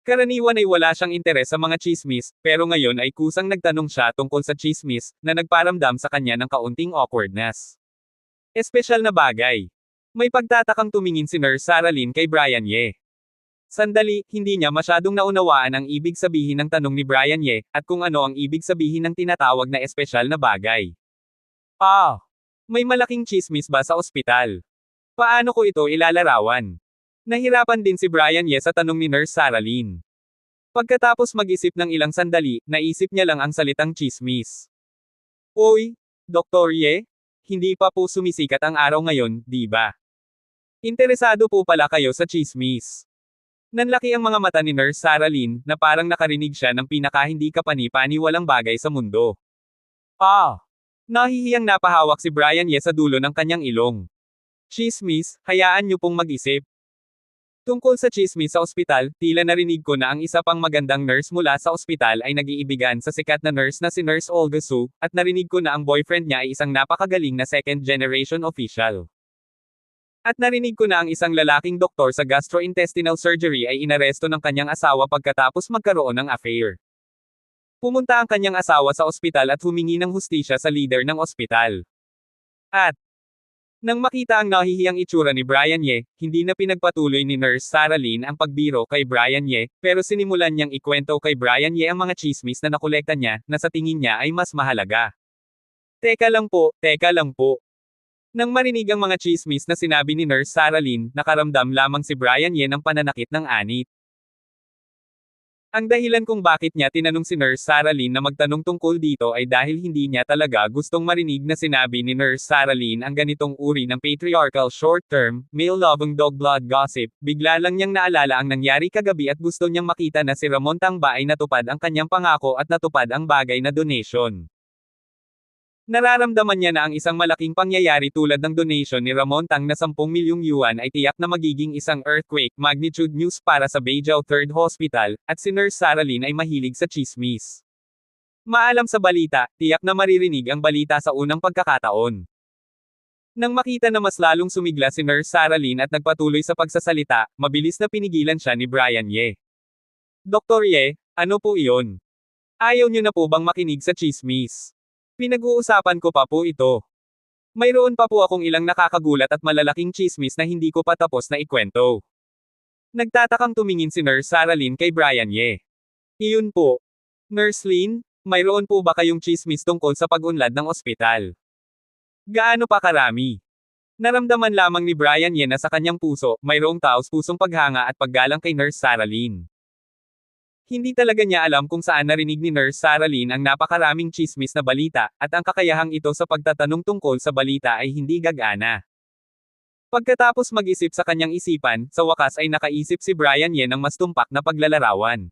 Karaniwan ay wala siyang interes sa mga chismis, pero ngayon ay kusang nagtanong siya tungkol sa chismis, na nagparamdam sa kanya ng kaunting awkwardness. Espesyal na bagay. May pagtatakang tumingin si Nurse Sarah Lynn kay Brian Ye. Sandali, hindi niya masyadong naunawaan ang ibig sabihin ng tanong ni Brian Ye, at kung ano ang ibig sabihin ng tinatawag na espesyal na bagay. May malaking chismis ba sa ospital? Paano ko ito ilalarawan? Nahirapan din si Brian Ye sa tanong ni Nurse Sarah Lynn. Pagkatapos mag-isip ng ilang sandali, naisip niya lang ang salitang chismis. Oy, Dr. Ye? Hindi pa po sumisikat ang araw ngayon, di ba? Interesado po pala kayo sa chismis. Nanlaki ang mga mata ni Nurse Sarah Lynn, na parang nakarinig siya ng pinaka-hindi kapani-paniwalang bagay sa mundo. Nahihiyang napahawak si Brian Ye sa dulo ng kanyang ilong. Chismis, hayaan niyo pong mag-isip. Tungkol sa chismis sa ospital, tila narinig ko na ang isa pang magandang nurse mula sa ospital ay nag-iibigan sa sikat na nurse na si Nurse Olga Su, at narinig ko na ang boyfriend niya ay isang napakagaling na second-generation official. At narinig ko na ang isang lalaking doktor sa gastrointestinal surgery ay inaresto ng kanyang asawa pagkatapos magkaroon ng affair. Pumunta ang kanyang asawa sa ospital at humingi ng hustisya sa leader ng ospital. At nang makita ang nahihiyang itsura ni Brian Ye, hindi na pinagpatuloy ni Nurse Sarah Lynn ang pagbiro kay Brian Ye, pero sinimulan niyang ikwento kay Brian Ye ang mga chismis na nakolekta niya, na sa tingin niya ay mas mahalaga. Teka lang po, teka lang po. Nang marinig ang mga chismis na sinabi ni Nurse Sarah Lynn, nakaramdam lamang si Brian Ye ng pananakit ng anit. Ang dahilan kung bakit niya tinanong si Nurse Sarah Lynn na magtanong tungkol dito ay dahil hindi niya talaga gustong marinig na sinabi ni Nurse Sarah Lynn ang ganitong uri ng patriarchal short-term, male-loving dog blood gossip. Bigla lang niyang naalala ang nangyari kagabi at gusto niyang makita na si Ramon Tangba ay natupad ang kanyang pangako at natupad ang bagay na donation. Nararamdaman niya na ang isang malaking pangyayari tulad ng donation ni Ramon Tang na 10 milyong yuan ay tiyak na magiging isang earthquake magnitude news para sa Beijao Third Hospital, at si Nurse Sarah Lynn ay mahilig sa chismis. Maalam sa balita, tiyak na maririnig ang balita sa unang pagkakataon. Nang makita na mas lalong sumigla si Nurse Sarah Lynn at nagpatuloy sa pagsasalita, mabilis na pinigilan siya ni Brian Ye. Dr. Ye, ano po iyon? Ayaw niyo na po bang makinig sa chismis? Pinag-uusapan ko pa po ito. Mayroon pa po akong ilang nakakagulat at malalaking chismis na hindi ko pa tapos na ikwento. Nagtatakang tumingin si Nurse Sarah Lynn kay Brian Ye. Iyon po. Nurse Lynn, mayroon po ba kayong chismis tungkol sa pag-unlad ng ospital? Gaano pa karami? Naramdaman lamang ni Brian Ye na sa kanyang puso, mayroong taos-pusong paghanga at paggalang kay Nurse Sarah Lynn. Hindi talaga niya alam kung saan narinig ni Nurse Sarah Lynn ang napakaraming chismis na balita, at ang kakayahang ito sa pagtatanong tungkol sa balita ay hindi gagana. Pagkatapos mag-isip sa kanyang isipan, sa wakas ay nakaisip si Brian Ye ng mas tumpak na paglalarawan.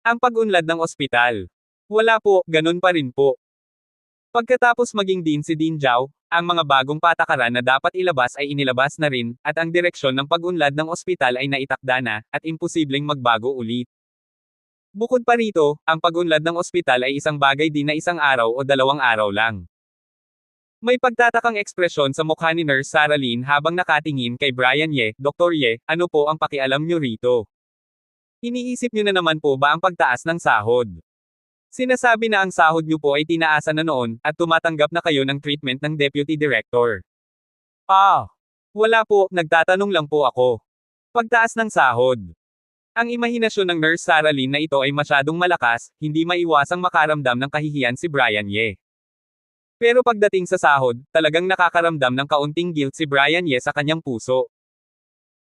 Ang pag-unlad ng ospital. Wala po, ganun pa rin po. Pagkatapos maging dean si Dean Zhao, ang mga bagong patakaran na dapat ilabas ay inilabas na rin, at ang direksyon ng pag-unlad ng ospital ay naitakda na, at imposibleng magbago ulit. Bukod pa rito, ang pag-unlad ng ospital ay isang bagay din na isang araw o 2 araw lang. May pagtatakang ekspresyon sa mukha ni Nurse Sarah Lynn habang nakatingin kay Brian Ye. Dr. Ye, ano po ang pakialam niyo rito? Iniisip niyo na naman po ba ang pagtaas ng sahod? Sinasabi na ang sahod niyo po ay tinaasan na noon, at tumatanggap na kayo ng treatment ng Deputy Director. Wala po, nagtatanong lang po ako. Pagtaas ng sahod. Ang imahinasyon ng Nurse Sarah Lynn na ito ay masyadong malakas, hindi maiwasang makaramdam ng kahihiyan si Brian Ye. Pero pagdating sa sahod, talagang nakakaramdam ng kaunting guilt si Brian Ye sa kanyang puso.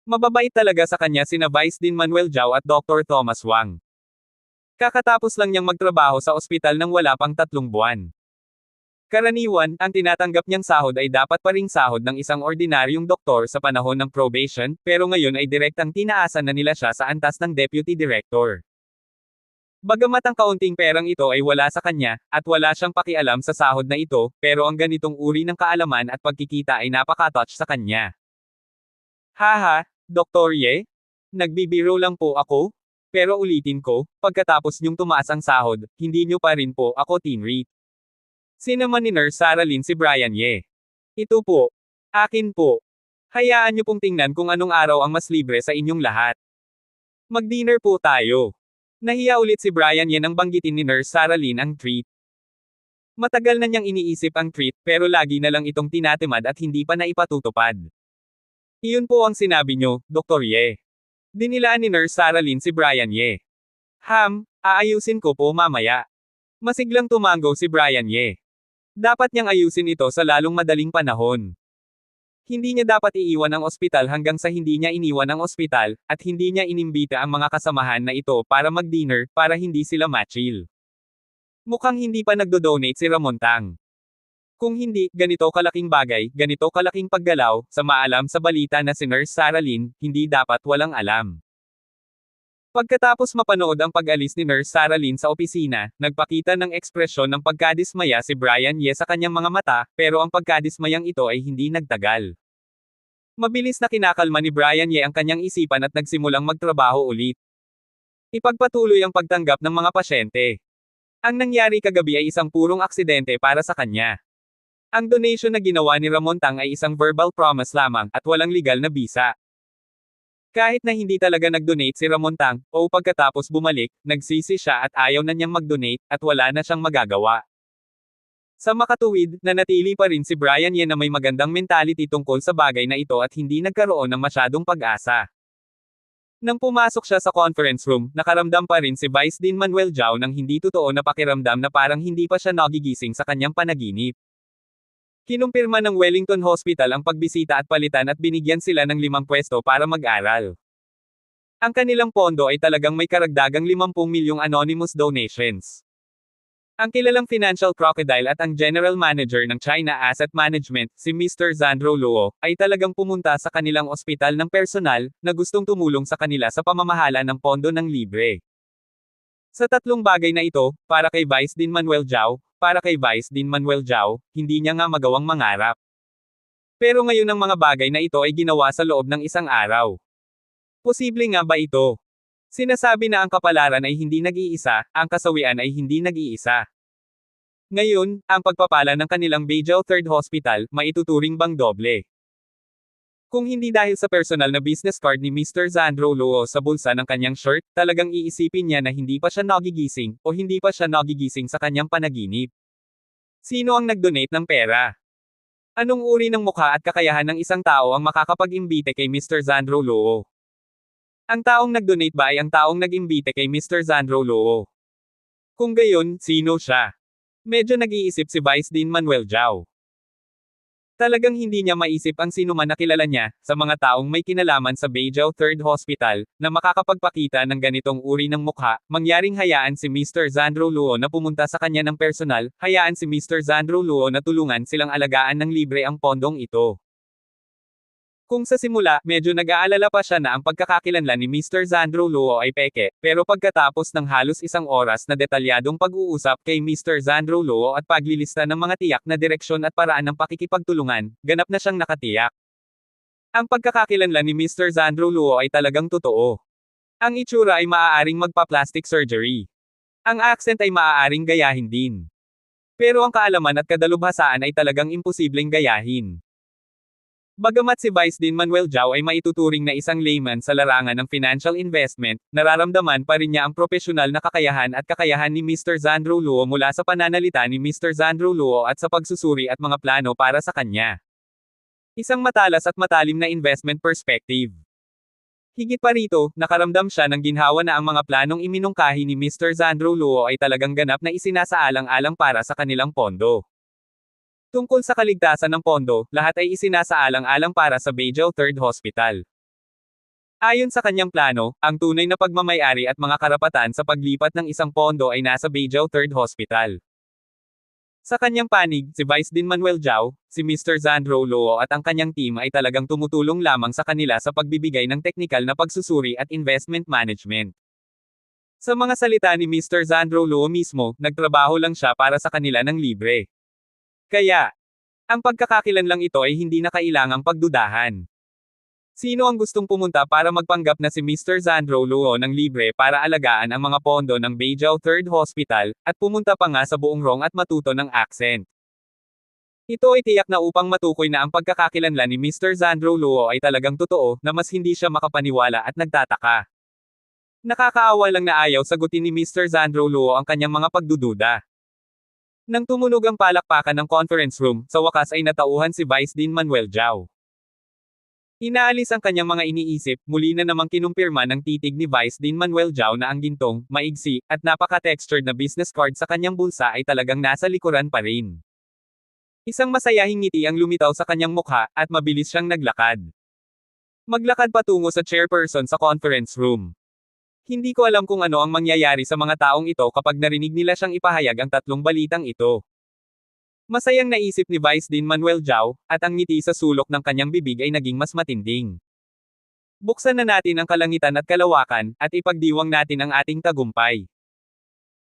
Mababait talaga sa kanya sina Vice Dean Manuel Zhao at Dr. Thomas Wang. Kakatapos lang niyang magtrabaho sa ospital ng wala pang 3 buwan. Karaniwan, ang tinatanggap niyang sahod ay dapat pa ring sahod ng isang ordinaryong doktor sa panahon ng probation, pero ngayon ay direktang tinaasan na nila siya sa antas ng Deputy Director. Bagamat ang kaunting perang ito ay wala sa kanya, at wala siyang pakialam sa sahod na ito, pero ang ganitong uri ng kaalaman at pagkikita ay napaka-touch sa kanya. Haha, Dr. Ye? Nagbibiro lang po ako? Pero ulitin ko, pagkatapos niyong tumaas ang sahod, hindi niyo pa rin po ako tinreat. Sinaman ni Nurse Sarah Lynn si Brian Ye. Ito po. Akin po. Hayaan niyo pong tingnan kung anong araw ang mas libre sa inyong lahat. Mag-dinner po tayo. Nahiya ulit si Brian Ye nang banggitin ni Nurse Sarah Lynn ang treat. Matagal na niyang iniisip ang treat, pero lagi na lang itong tinatimad at hindi pa naipatutupad. Iyon po ang sinabi niyo, Dr. Ye. Dinilaan ni Nurse Sarah Lynn si Brian Ye. Aayusin ko po mamaya. Masiglang tumanggo si Brian Ye. Dapat niyang ayusin ito sa lalong madaling panahon. Hindi niya dapat iiwan ang ospital hanggang sa hindi niya iniwan ang ospital, at hindi niya inimbita ang mga kasamahan na ito para mag-dinner, para hindi sila ma-chill. Mukhang hindi pa nagdo-donate si Ramon Tang. Kung hindi, ganito kalaking bagay, ganito kalaking paggalaw, sa maalam sa balita na si Nurse Sarah Lynn, hindi dapat walang alam. Pagkatapos mapanood ang pag-alis ni Nurse Sarah Lynn sa opisina, nagpakita ng ekspresyon ng pagkadismaya si Brian Ye sa kanyang mga mata, pero ang pagkadismayang ito ay hindi nagtagal. Mabilis na kinakalma ni Brian Ye ang kanyang isipan at nagsimulang magtrabaho ulit. Ipagpatuloy ang pagtanggap ng mga pasyente. Ang nangyari kagabi ay isang purong aksidente para sa kanya. Ang donation na ginawa ni Ramon Tang ay isang verbal promise lamang, at walang legal na bisa. Kahit na hindi talaga nag-donate si Ramon Tang, o pagkatapos bumalik, nagsisi siya at ayaw na niyang mag-donate, at wala na siyang magagawa. Sa makatuwid, nanatili pa rin si Brian Ye na may magandang mentality tungkol sa bagay na ito at hindi nagkaroon ng masyadong pag-asa. Nang pumasok siya sa conference room, nakaramdam pa rin si Vice Dean Manuel Zhao ng hindi totoo na pakiramdam na parang hindi pa siya nagigising sa kanyang panaginip. Kinumpirma ng Wellington Hospital ang pagbisita at palitan at binigyan sila ng 5 pwesto para mag-aral. Ang kanilang pondo ay talagang may karagdagang 50 milyong anonymous donations. Ang kilalang financial crocodile at ang general manager ng China Asset Management, si Mr. Zandro Luo, ay talagang pumunta sa kanilang ospital ng personal, na gustong tumulong sa kanila sa pamamahala ng pondo ng libre. Sa tatlong bagay na ito, para kay Vice Dean Manuel Zhao, hindi niya nga magawang mangarap. Pero ngayon ang mga bagay na ito ay ginawa sa loob ng isang araw. Posible nga ba ito? Sinasabi na ang kapalaran ay hindi nag-iisa, ang kasawian ay hindi nag-iisa. Ngayon, ang pagpapala ng kanilang Beijing Third Hospital, maituturing bang doble? Kung hindi dahil sa personal na business card ni Mr. Zandro Luo sa bulsa ng kanyang shirt, talagang iisipin niya na hindi pa siya nagigising, o hindi pa siya nagigising sa kanyang panaginip. Sino ang nag-donate ng pera? Anong uri ng mukha at kakayahan ng isang tao ang makakapag-imbite kay Mr. Zandro Luo? Ang taong nag-donate ba ay ang taong nag-imbite kay Mr. Zandro Luo? Kung gayon, sino siya? Medyo nag-iisip si Vice Dean Manuel Zhao. Talagang hindi niya maisip ang sinuman na kilala niya, sa mga taong may kinalaman sa Beijing Third Hospital, na makakapagpakita ng ganitong uri ng mukha, mangyaring hayaan si Mr. Zandro Luo na pumunta sa kanya ng personal, hayaan si Mr. Zandro Luo na tulungan silang alagaan ng libre ang pondong ito. Kung sa simula, medyo nag-aalala pa siya na ang pagkakakilanlan ni Mr. Zandro Luo ay peke, pero pagkatapos ng halos isang oras na detalyadong pag-uusap kay Mr. Zandro Luo at paglilista ng mga tiyak na direksyon at paraan ng pakikipagtulungan, ganap na siyang nakatiyak. Ang pagkakakilanlan ni Mr. Zandro Luo ay talagang totoo. Ang itsura ay maaaring magpa-plastic surgery. Ang accent ay maaaring gayahin din. Pero ang kaalaman at kadalubhasaan ay talagang imposibleng gayahin. Bagamat si Vice Dean Manuel Zhao ay maituturing na isang layman sa larangan ng financial investment, nararamdaman pa rin niya ang propesyonal na kakayahan at kakayahan ni Mr. Zandro Luo mula sa pananalita ni Mr. Zandro Luo at sa pagsusuri at mga plano para sa kanya. Isang matalas at matalim na investment perspective. Higit pa rito, nakaramdam siya ng ginhawa na ang mga planong iminungkahi ni Mr. Zandro Luo ay talagang ganap na isinasaalang-alang para sa kanilang pondo. Tungkol sa kaligtasan ng pondo, lahat ay isinasaalang-alang para sa Beijing Third Hospital. Ayon sa kanyang plano, ang tunay na pagmamay-ari at mga karapatan sa paglipat ng isang pondo ay nasa Beijing Third Hospital. Sa kanyang panig, si Vice Dean Manuel Zhao, si Mr. Zandro Luo at ang kanyang team ay talagang tumutulong lamang sa kanila sa pagbibigay ng teknikal na pagsusuri at investment management. Sa mga salita ni Mr. Zandro Luo mismo, nagtrabaho lang siya para sa kanila ng libre. Kaya, ang pagkakakilanlang ito ay hindi na kailangang pagdudahan. Sino ang gustong pumunta para magpanggap na si Mr. Zandro Luo ng libre para alagaan ang mga pondo ng Beijing Third Hospital, at pumunta pa nga sa buong rong at matuto ng accent? Ito ay tiyak na upang matukoy na ang pagkakakilanlan ni Mr. Zandro Luo ay talagang totoo, na mas hindi siya makapaniwala at nagtataka. Nakakaawa lang na ayaw sagutin ni Mr. Zandro Luo ang kanyang mga pagdududa. Nang tumunog ang palakpakan ng conference room, sa wakas ay natauhan si Vice Dean Manuel Zhao. Inaalis ang kanyang mga iniisip, muli na namang kinumpirma ng titig ni Vice Dean Manuel Zhao na ang gintong, maigsi, at napaka-textured na business card sa kanyang bulsa ay talagang nasa likuran pa rin. Isang masayahing ngiti ang lumitaw sa kanyang mukha, at mabilis siyang naglakad. Maglakad patungo sa chairperson sa conference room. Hindi ko alam kung ano ang mangyayari sa mga taong ito kapag narinig nila siyang ipahayag ang tatlong balitang ito. Masayang naisip ni Vice Dean Manuel Zhao, at ang ngiti sa sulok ng kanyang bibig ay naging mas matinding. Buksan na natin ang kalangitan at kalawakan, at ipagdiwang natin ang ating tagumpay.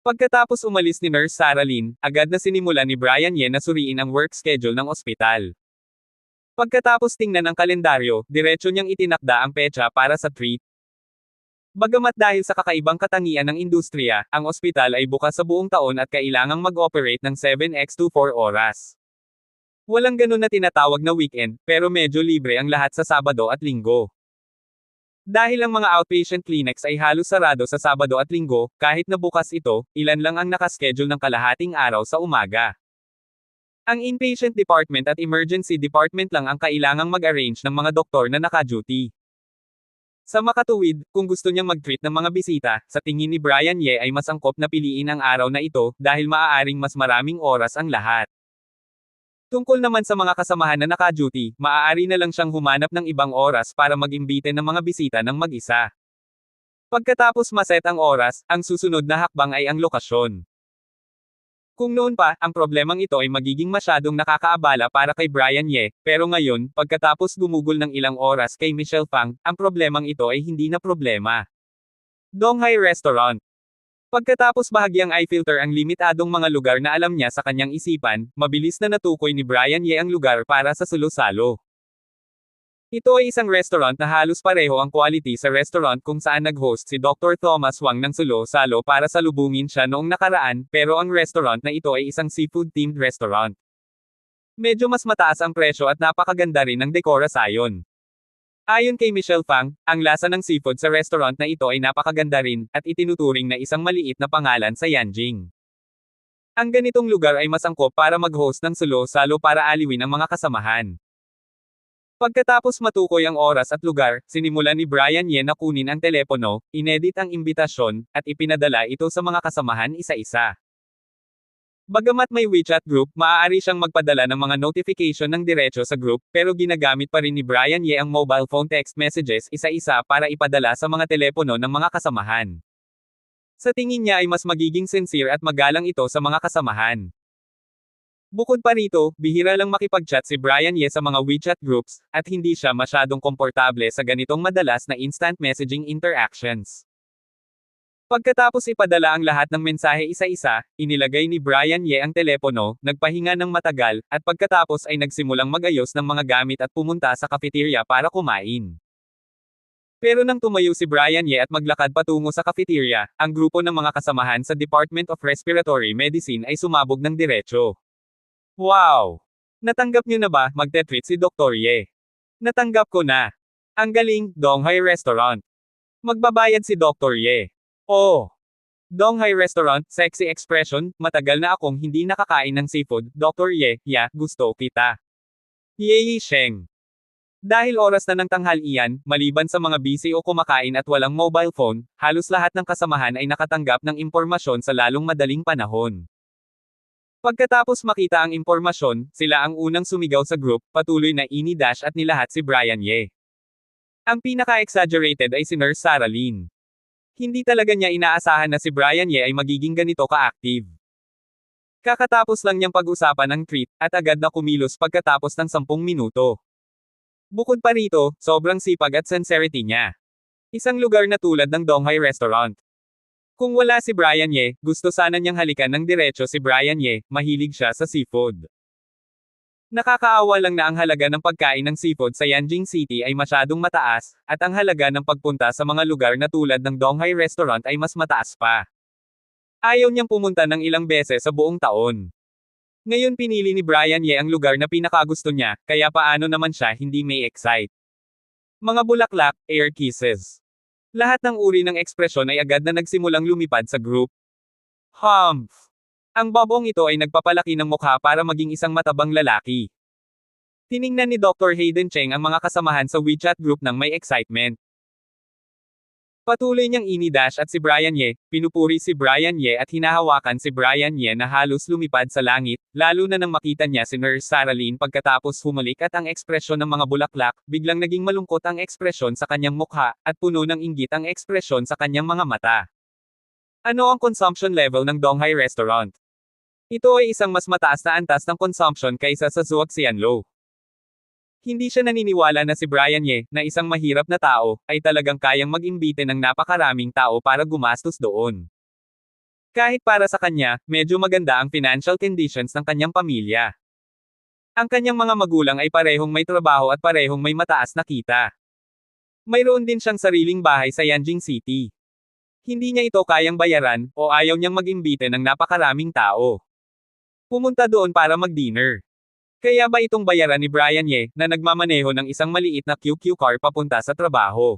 Pagkatapos umalis ni Nurse Sarah Lynn, agad na sinimulan ni Brian Ye na suriin ang work schedule ng ospital. Pagkatapos tingnan ang kalendaryo, diretso niyang itinakda ang petsa para sa treat. Bagamat dahil sa kakaibang katangian ng industriya, ang ospital ay bukas sa buong taon at kailangang mag-operate ng 7x24 oras. Walang ganun na tinatawag na weekend, pero medyo libre ang lahat sa Sabado at Linggo. Dahil ang mga outpatient clinics ay halos sarado sa Sabado at Linggo, kahit na bukas ito, ilan lang ang nakaschedule ng kalahating araw sa umaga. Ang inpatient department at emergency department lang ang kailangang mag-arrange ng mga doktor na naka-duty. Sa makatuwid, kung gusto niyang mag-treat ng mga bisita, sa tingin ni Brian Ye ay mas angkop na piliin ang araw na ito, dahil maaaring mas maraming oras ang lahat. Tungkol naman sa mga kasamahan na naka-duty, maaari na lang siyang humanap ng ibang oras para mag-imbite ng mga bisita ng mag-isa. Pagkatapos maset ang oras, ang susunod na hakbang ay ang lokasyon. Kung noon pa, ang problemang ito ay magiging masyadong nakakaabala para kay Brian Ye, pero ngayon, pagkatapos gumugol ng ilang oras kay Michelle Fang, ang problemang ito ay hindi na problema. Donghai Restaurant. Pagkatapos bahagyang i-filter ang limitadong mga lugar na alam niya sa kanyang isipan, mabilis na natukoy ni Brian Ye ang lugar para sa salo-salo. Ito ay isang restaurant na halos pareho ang quality sa restaurant kung saan nag-host si Dr. Thomas Wang ng salo-salo para salubungin siya noong nakaraan, pero ang restaurant na ito ay isang seafood-themed restaurant. Medyo mas mataas ang presyo at napakaganda rin ng dekora sayon. Ayon kay Michelle Fang, ang lasa ng seafood sa restaurant na ito ay napakaganda rin, at itinuturing na isang maliit na pangalan sa Yanjing. Ang ganitong lugar ay mas angkop para mag-host ng salo-salo para aliwin ang mga kasamahan. Pagkatapos matukoy ang oras at lugar, sinimulan ni Brian Ye na kunin ang telepono, inedit ang imbitasyon, at ipinadala ito sa mga kasamahan isa-isa. Bagamat may WeChat group, maaari siyang magpadala ng mga notification ng diretso sa group, pero ginagamit pa rin ni Brian Ye ang mobile phone text messages isa-isa para ipadala sa mga telepono ng mga kasamahan. Sa tingin niya ay mas magiging sincere at magalang ito sa mga kasamahan. Bukod pa rito, bihira lang makipag-chat si Brian Ye sa mga WeChat groups, at hindi siya masyadong komportable sa ganitong madalas na instant messaging interactions. Pagkatapos ipadala ang lahat ng mensahe isa-isa, inilagay ni Brian Ye ang telepono, nagpahinga ng matagal, at pagkatapos ay nagsimulang mag-ayos ng mga gamit at pumunta sa cafeteria para kumain. Pero nang tumayo si Brian Ye at maglakad patungo sa cafeteria, ang grupo ng mga kasamahan sa Department of Respiratory Medicine ay sumabog ng diretso. Wow! Natanggap niyo na ba, magte-treat si Dr. Ye? Natanggap ko na. Ang galing, Donghai Restaurant. Magbabayad si Dr. Ye. Oh! Donghai Restaurant, sexy expression, matagal na akong hindi nakakain ng seafood, Dr. Ye, gusto kita. Ye Sheng. Dahil oras na ng tanghalian, maliban sa mga busy o kumakain at walang mobile phone, halos lahat ng kasamahan ay nakatanggap ng impormasyon sa lalong madaling panahon. Pagkatapos makita ang impormasyon, sila ang unang sumigaw sa group, patuloy na ini-dash at nilahat si Brian Ye. Ang pinaka-exaggerated ay si Nurse Sarah Lin. Hindi talaga niya inaasahan na si Brian Ye ay magiging ganito ka-active. Kakatapos lang niyang pag-usapan ang treat, at agad na kumilos pagkatapos ng 10 minuto. Bukod pa rito, sobrang sipag at sincerity niya. Isang lugar na tulad ng Donghai Restaurant. Kung wala si Brian Ye, gusto sana niyang halikan ng diretso si Brian Ye, mahilig siya sa seafood. Nakakaawa lang na ang halaga ng pagkain ng seafood sa Yanjing City ay masyadong mataas, at ang halaga ng pagpunta sa mga lugar na tulad ng Donghai Restaurant ay mas mataas pa. Ayaw niyang pumunta ng ilang beses sa buong taon. Ngayon pinili ni Brian Ye ang lugar na pinakagusto niya, kaya paano naman siya hindi may excite. Mga bulaklak, air kisses. Lahat ng uri ng ekspresyon ay agad na nagsimulang lumipad sa group. Humph! Ang babong ito ay nagpapalaki ng mukha para maging isang matabang lalaki. Tiningnan ni Dr. Hayden Cheng ang mga kasamahan sa WeChat group ng may excitement. Patuloy niyang ini-dash at si Brian Ye, pinupuri si Brian Ye at hinahawakan si Brian Ye na halos lumipad sa langit, lalo na nang makita niya si Nurse Sarah Lin pagkatapos humalik at ang ekspresyon ng mga bulaklak, biglang naging malungkot ang ekspresyon sa kanyang mukha, at puno ng inggit ang ekspresyon sa kanyang mga mata. Ano ang consumption level ng Donghai Restaurant? Ito ay isang mas mataas na antas ng consumption kaysa sa Zhuoxianlo. Hindi siya naniniwala na si Brian Ye, na isang mahirap na tao, ay talagang kayang mag-imbite ng napakaraming tao para gumastos doon. Kahit para sa kanya, medyo maganda ang financial conditions ng kanyang pamilya. Ang kanyang mga magulang ay parehong may trabaho at parehong may mataas na kita. Mayroon din siyang sariling bahay sa Yanjing City. Hindi niya ito kayang bayaran, o ayaw niyang mag-imbite ng napakaraming tao. Pumunta doon para mag-dinner. Kaya ba itong bayaran ni Brian Ye, na nagmamaneho ng isang maliit na QQ car papunta sa trabaho?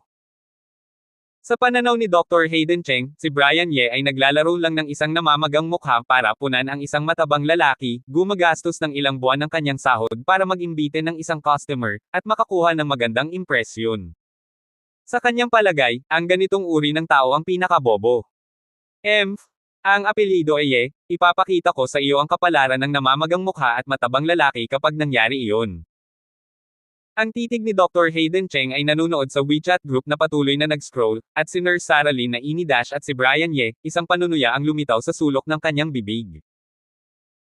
Sa pananaw ni Dr. Hayden Cheng, si Brian Ye ay naglalaro lang ng isang namamagang mukha para punan ang isang matabang lalaki, gumagastos ng ilang buwan ng kanyang sahod para mag-imbite ng isang customer, at makakuha ng magandang impresyon. Sa kanyang palagay, ang ganitong uri ng tao ang pinakabobo. Ang apelyido ay Ye, ipapakita ko sa iyo ang kapalaran ng namamagang mukha at matabang lalaki kapag nangyari iyon. Ang titig ni Dr. Hayden Cheng ay nanunood sa WeChat group na patuloy na nag-scroll, at si Nurse Sarah Lynn na inidash at si Brian Ye, isang panunuya ang lumitaw sa sulok ng kanyang bibig.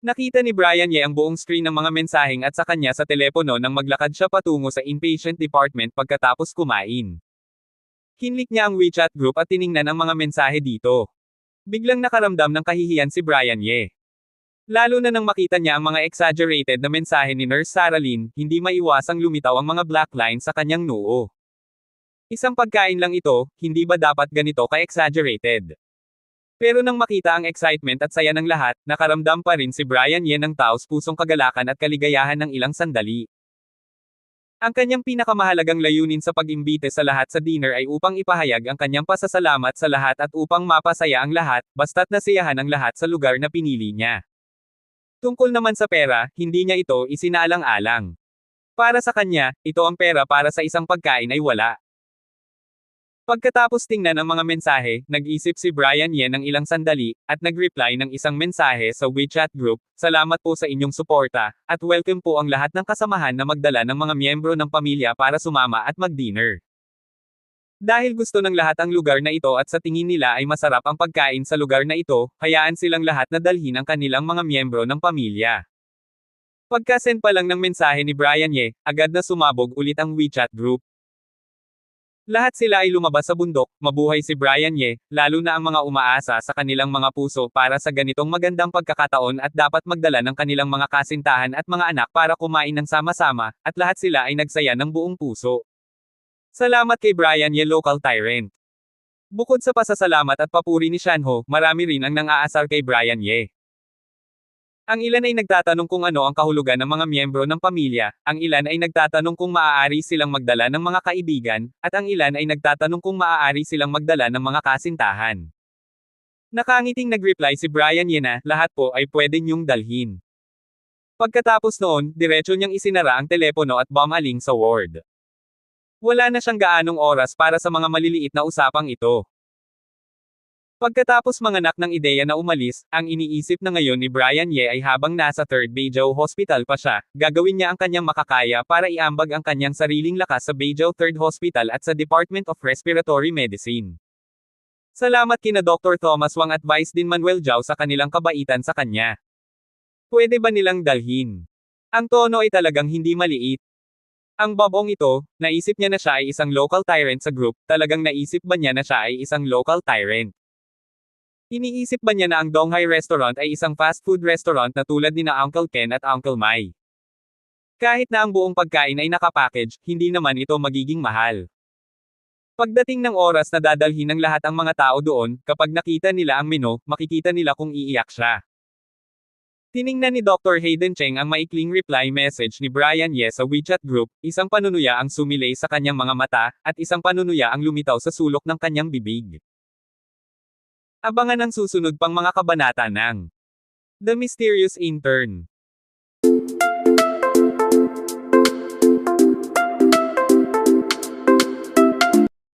Nakita ni Brian Ye ang buong screen ng mga mensaheng at sa kanya sa telepono nang maglakad siya patungo sa inpatient department pagkatapos kumain. Hinlik niya ang WeChat group at tiningnan ang mga mensahe dito. Biglang nakaramdam ng kahihiyan si Brian Ye. Lalo na nang makita niya ang mga exaggerated na mensahe ni Nurse Sarah Lynn, hindi maiwasang lumitaw ang mga black lines sa kanyang noo. Isang pagkain lang ito, hindi ba dapat ganito ka-exaggerated? Pero nang makita ang excitement at saya ng lahat, nakaramdam pa rin si Brian Ye ng taos-pusong kagalakan at kaligayahan ng ilang sandali. Ang kanyang pinakamahalagang layunin sa pag-imbite sa lahat sa dinner ay upang ipahayag ang kanyang pasasalamat sa lahat at upang mapasaya ang lahat, basta't nasiyahan ang lahat sa lugar na pinili niya. Tungkol naman sa pera, hindi niya ito isinaalang-alang. Para sa kanya, ito ang pera para sa isang pagkain ay wala. Pagkatapos tingnan ang mga mensahe, nag-isip si Brian Ye ng ilang sandali, at nag-reply ng isang mensahe sa WeChat group, "Salamat po sa inyong suporta, at welcome po ang lahat ng kasamahan na magdala ng mga miyembro ng pamilya para sumama at mag-dinner. Dahil gusto ng lahat ang lugar na ito at sa tingin nila ay masarap ang pagkain sa lugar na ito, hayaan silang lahat na dalhin ang kanilang mga miyembro ng pamilya." Pagka-send pa lang ng mensahe ni Brian Ye, agad na sumabog ulit ang WeChat group. Lahat sila ay lumabas sa bundok, mabuhay si Brian Ye, lalo na ang mga umaasa sa kanilang mga puso para sa ganitong magandang pagkakataon at dapat magdala ng kanilang mga kasintahan at mga anak para kumain ng sama-sama, at lahat sila ay nagsaya ng buong puso. Salamat kay Brian Ye, local tyrant. Bukod sa pasasalamat at papuri ni Shanho, marami rin ang nang-aasar kay Brian Ye. Ang ilan ay nagtatanong kung ano ang kahulugan ng mga miyembro ng pamilya, ang ilan ay nagtatanong kung maaari silang magdala ng mga kaibigan, at ang ilan ay nagtatanong kung maaari silang magdala ng mga kasintahan. Nakangiting nag-reply si Brian Ye na, "Lahat po ay pwede niyong dalhin." Pagkatapos noon, diretso niyang isinara ang telepono at bumaling sa ward. Wala na siyang gaanong oras para sa mga maliliit na usapang ito. Pagkatapos manganak ng ideya na umalis, ang iniisip na ngayon ni Brian Ye ay habang nasa 3rd Beijing Hospital pa siya, gagawin niya ang kanyang makakaya para iambag ang kanyang sariling lakas sa Beijing 3rd Hospital at sa Department of Respiratory Medicine. Salamat kina Dr. Thomas Wang at Vice Dean Manuel Zhao sa kanilang kabaitan sa kanya. Pwede ba nilang dalhin? Ang tono ay talagang hindi maliit. Ang babong ito, naisip niya na siya ay isang local tyrant sa group, talagang naisip ba niya na siya ay isang local tyrant? Iniisip ba niya na ang Donghai Restaurant ay isang fast food restaurant na tulad ni na Uncle Ken at Uncle Mai? Kahit na ang buong pagkain ay nakapackage, hindi naman ito magiging mahal. Pagdating ng oras na dadalhin ng lahat ang mga tao doon, kapag nakita nila ang menu, makikita nila kung iiyak siya. Tiningnan ni Dr. Hayden Cheng ang maikling reply message ni Brian Ye sa WeChat group, isang panunuya ang sumilay sa kanyang mga mata, at isang panunuya ang lumitaw sa sulok ng kanyang bibig. Abangan ang susunod pang mga kabanata ng The Mysterious Intern.